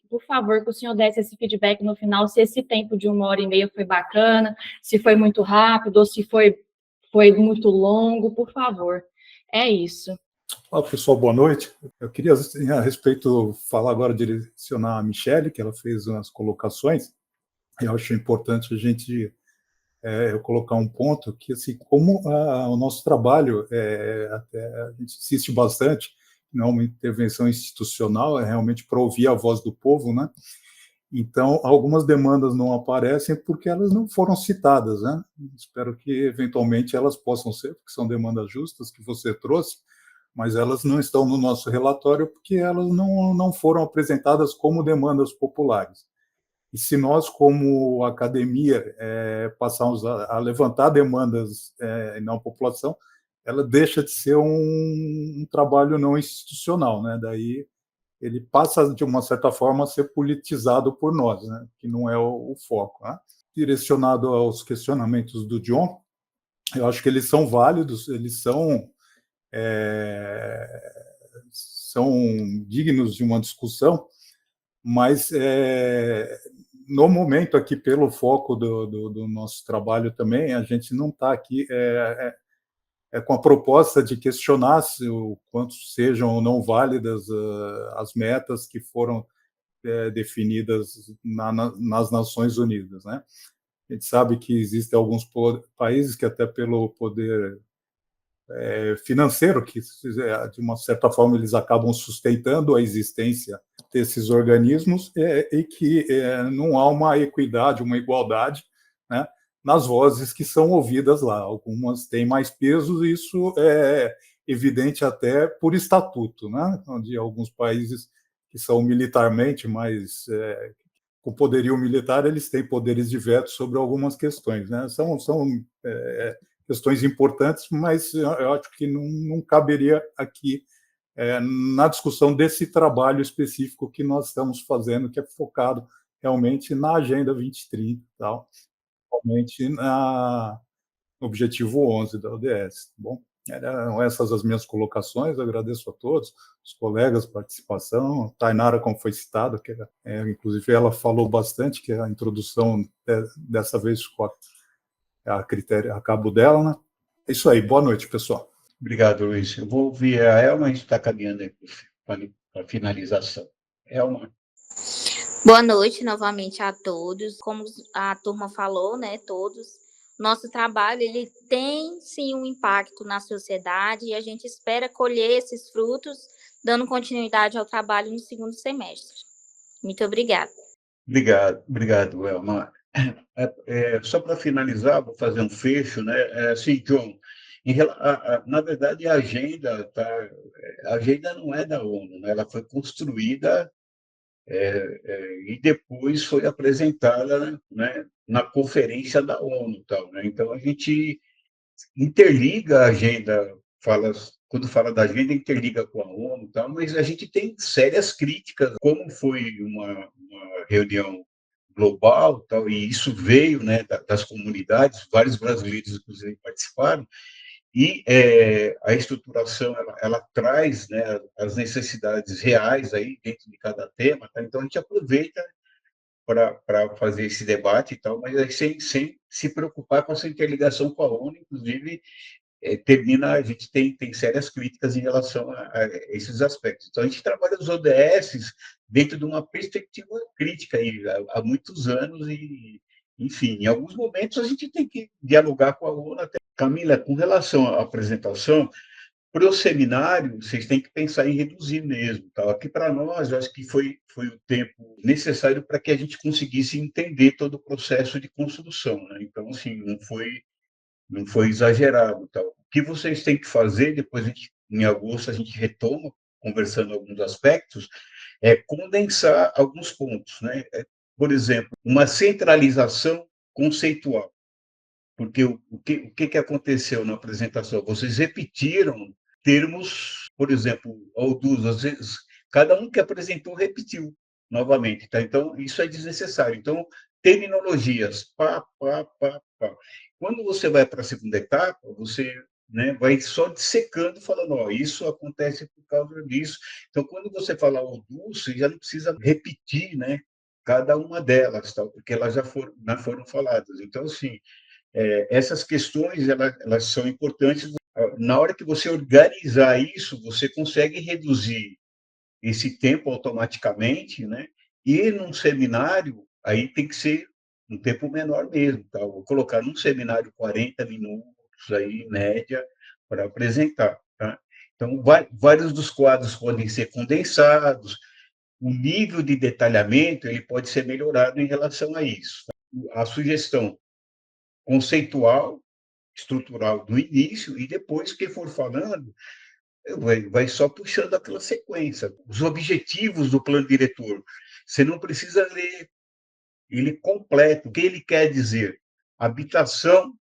por favor, que o senhor desse esse feedback no final, se esse tempo de 1h30 foi bacana, se foi muito rápido, ou se foi muito longo, por favor. É isso. Olá, pessoal, boa noite. Eu queria, a respeito, falar agora, direcionar a Michele, que ela fez umas colocações. Eu acho importante a gente eu colocar um ponto que, assim, como o nosso trabalho, até a gente insiste bastante, não é uma intervenção institucional, é realmente para ouvir a voz do povo, né? Então, algumas demandas não aparecem porque elas não foram citadas, né? Espero que, eventualmente, elas possam ser, porque são demandas justas que você trouxe, mas elas não estão no nosso relatório porque elas não foram apresentadas como demandas populares. E se nós, como academia, passarmos a levantar demandas na população, ela deixa de ser um trabalho não institucional, né? Daí ele passa, de uma certa forma, a ser politizado por nós, né? Que não é o foco, né? Direcionado aos questionamentos do John, eu acho que eles são válidos, eles são dignos de uma discussão, mas no momento aqui, pelo foco do nosso trabalho também, a gente não está aqui com a proposta de questionar o quanto sejam ou não válidas as metas que foram definidas nas Nações Unidas, né? A gente sabe que existem alguns países que, até pelo poder financeiro, que de uma certa forma eles acabam sustentando a existência desses organismos, e que não há uma equidade, uma igualdade, né, nas vozes que são ouvidas lá. Algumas têm mais peso, e isso é evidente até por estatuto, né, onde alguns países que são militarmente mais com poderio militar, eles têm poderes de veto sobre algumas questões, né? São questões importantes, mas eu acho que não caberia aqui na discussão desse trabalho específico que nós estamos fazendo, que é focado realmente na Agenda 2030, tal, realmente no objetivo 11 da ODS. Tá bom? Eram essas as minhas colocações, agradeço a todos, os colegas, participação, a Tainara, como foi citado, que inclusive ela falou bastante, que a introdução dessa vez ficou a cabo dela, né? É isso aí, boa noite, pessoal. Obrigado, Luiz. Eu vou ouvir a Elma, a gente está caminhando para a finalização. Elma. Boa noite novamente a todos. Como a turma falou, né, todos, nosso trabalho, ele tem, sim, um impacto na sociedade e a gente espera colher esses frutos, dando continuidade ao trabalho no segundo semestre. Muito obrigada. Obrigado, Elma. Só para finalizar, vou fazer um fecho, né? Assim, John, na verdade, a agenda não é da ONU, né? Ela foi construída e depois foi apresentada, né, na conferência da ONU, tal, né? Então a gente interliga a agenda, quando fala da agenda, interliga com a ONU, tal, mas a gente tem sérias críticas, como foi uma reunião global, tal, e isso veio, né, das comunidades, vários brasileiros, inclusive, participaram, e a estruturação ela traz, né, as necessidades reais aí dentro de cada tema, tá? Então a gente aproveita para fazer esse debate e tal, mas aí sem se preocupar com essa interligação com a ONU, inclusive a gente tem sérias críticas em relação a esses aspectos. Então a gente trabalha os ODS dentro de uma perspectiva crítica aí, há muitos anos e, enfim, em alguns momentos a gente tem que dialogar com a ONU. Até. Camila, com relação à apresentação, para o seminário, vocês têm que pensar em reduzir mesmo. Tá? Aqui, para nós, eu acho que foi o tempo necessário para que a gente conseguisse entender todo o processo de construção. Né? Então, assim, não foi exagerado. Tá? O que vocês têm que fazer, depois, em agosto, a gente retoma, conversando alguns aspectos, é condensar alguns pontos. Né? Por exemplo, uma centralização conceitual. Porque o que aconteceu na apresentação? Vocês repetiram termos, por exemplo, ou duas, às vezes, cada um que apresentou repetiu novamente, tá? Então, isso é desnecessário. Então, terminologias, pá. Quando você vai para a segunda etapa, você, né, vai só dissecando, falando, ó, isso acontece por causa disso. Então, quando você fala o você já não precisa repetir, né, cada uma delas, tá? Porque elas já foram faladas. Então, assim, essas questões elas são importantes. Na hora que você organizar isso, você consegue reduzir esse tempo automaticamente, né? E num seminário, aí tem que ser um tempo menor mesmo, tá? Vou colocar num seminário 40 minutos, aí, em média, para apresentar, tá? Então, vários dos quadros podem ser condensados, o nível de detalhamento ele pode ser melhorado em relação a isso. A sugestão conceitual, estrutural do início, e depois, quem for falando, vai só puxando aquela sequência. Os objetivos do plano diretor. Você não precisa ler ele completo. O que ele quer dizer? Habitação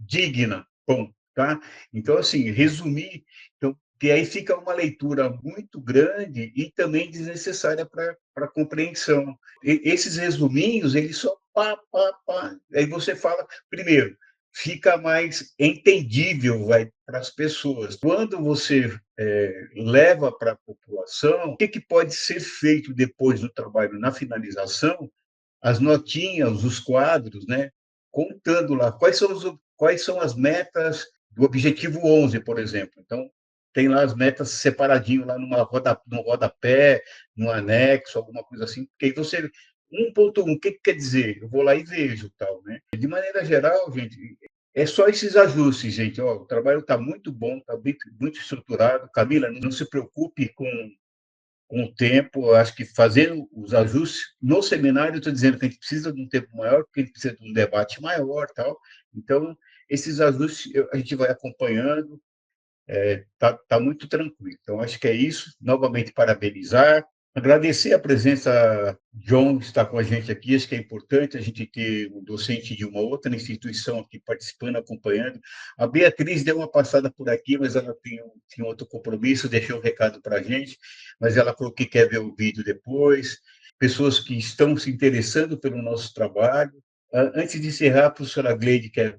digna. Bom, tá? Então, assim, resumir. Então, que aí fica uma leitura muito grande e também desnecessária para a compreensão. Esses resuminhos, eles só pá. Aí você fala, primeiro, fica mais entendível para as pessoas. Quando você leva para a população, o que pode ser feito depois do trabalho na finalização, as notinhas, os quadros, né? Contando lá quais são as metas do objetivo 11, por exemplo. Então, tem lá as metas separadinho lá num rodapé, num anexo, alguma coisa assim, porque aí você 1.1, o que quer dizer? Eu vou lá e vejo, tal, né? De maneira geral, gente, é só esses ajustes, gente. Ó, o trabalho está muito bom, está muito estruturado. Camila, não se preocupe com o tempo. Eu acho que fazendo os ajustes no seminário, eu estou dizendo que a gente precisa de um tempo maior, porque a gente precisa de um debate maior, tal. Então, esses ajustes a gente vai acompanhando. Tá muito tranquilo. Então, acho que é isso. Novamente, parabenizar. Agradecer a presença, John está com a gente aqui, acho que é importante a gente ter um docente de uma outra instituição aqui participando, acompanhando. A Beatriz deu uma passada por aqui, mas ela tinha outro compromisso, deixou um recado para a gente, mas ela falou que quer ver o vídeo depois. Pessoas que estão se interessando pelo nosso trabalho. Antes de encerrar, a professora Gleide quer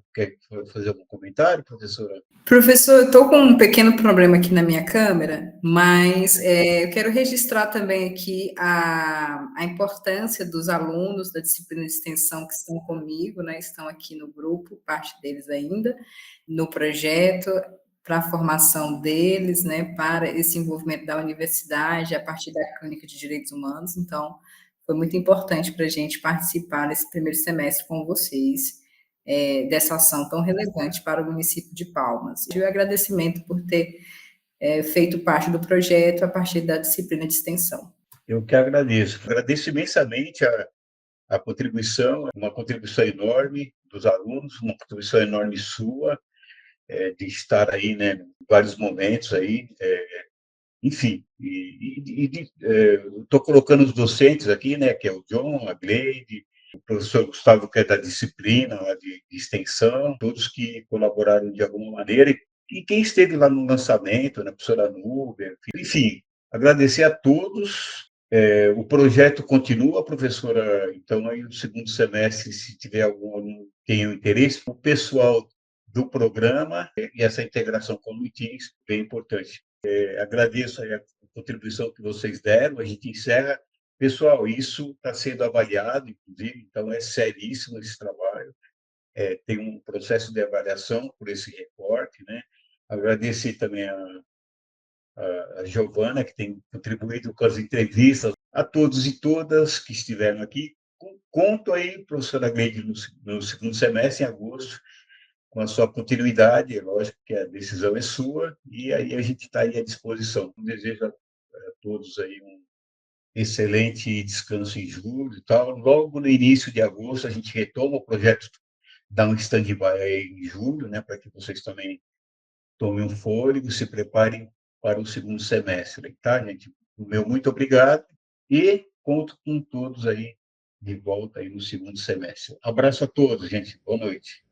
fazer algum comentário, professora? Professor, eu estou com um pequeno problema aqui na minha câmera, mas eu quero registrar também aqui a importância dos alunos da disciplina de extensão que estão comigo, né, estão aqui no grupo, parte deles ainda, no projeto, para a formação deles, né, para esse envolvimento da universidade, a partir da Clínica de Direitos Humanos. Então, foi muito importante para a gente participar desse primeiro semestre com vocês. dessa ação tão relevante para o município de Palmas. E o agradecimento por ter feito parte do projeto a partir da disciplina de extensão. Eu que agradeço. Agradeço imensamente a contribuição, uma contribuição enorme dos alunos, uma contribuição enorme sua, de estar aí, né, em vários momentos aí, enfim, estou colocando os docentes aqui, né, que é o John, a Gleide, o professor Gustavo, que é da disciplina lá de extensão, todos que colaboraram de alguma maneira, e quem esteve lá no lançamento, né, a professora Núbia, enfim, agradecer a todos. O projeto continua, professora, então aí no segundo semestre, se tiver algum aluno que tenha interesse, o pessoal do programa e essa integração com o ITINS, bem importante. Agradeço a contribuição que vocês deram, a gente encerra. Pessoal, isso está sendo avaliado, inclusive, então é seríssimo esse trabalho, tem um processo de avaliação por esse recorte, né? Agradecer também a Giovana, que tem contribuído com as entrevistas, a todos e todas que estiveram aqui. Conto aí, professora Gleide, no segundo semestre, em agosto, com a sua continuidade, é lógico que a decisão é sua, e aí a gente está aí à disposição. Desejo a todos aí um excelente descanso em julho e tal. Logo no início de agosto, a gente retoma o projeto, dá um stand-by aí em julho, né, para que vocês também tomem um fôlego, se preparem para o segundo semestre, tá, gente? O meu muito obrigado e conto com todos aí de volta aí no segundo semestre. Abraço a todos, gente. Boa noite.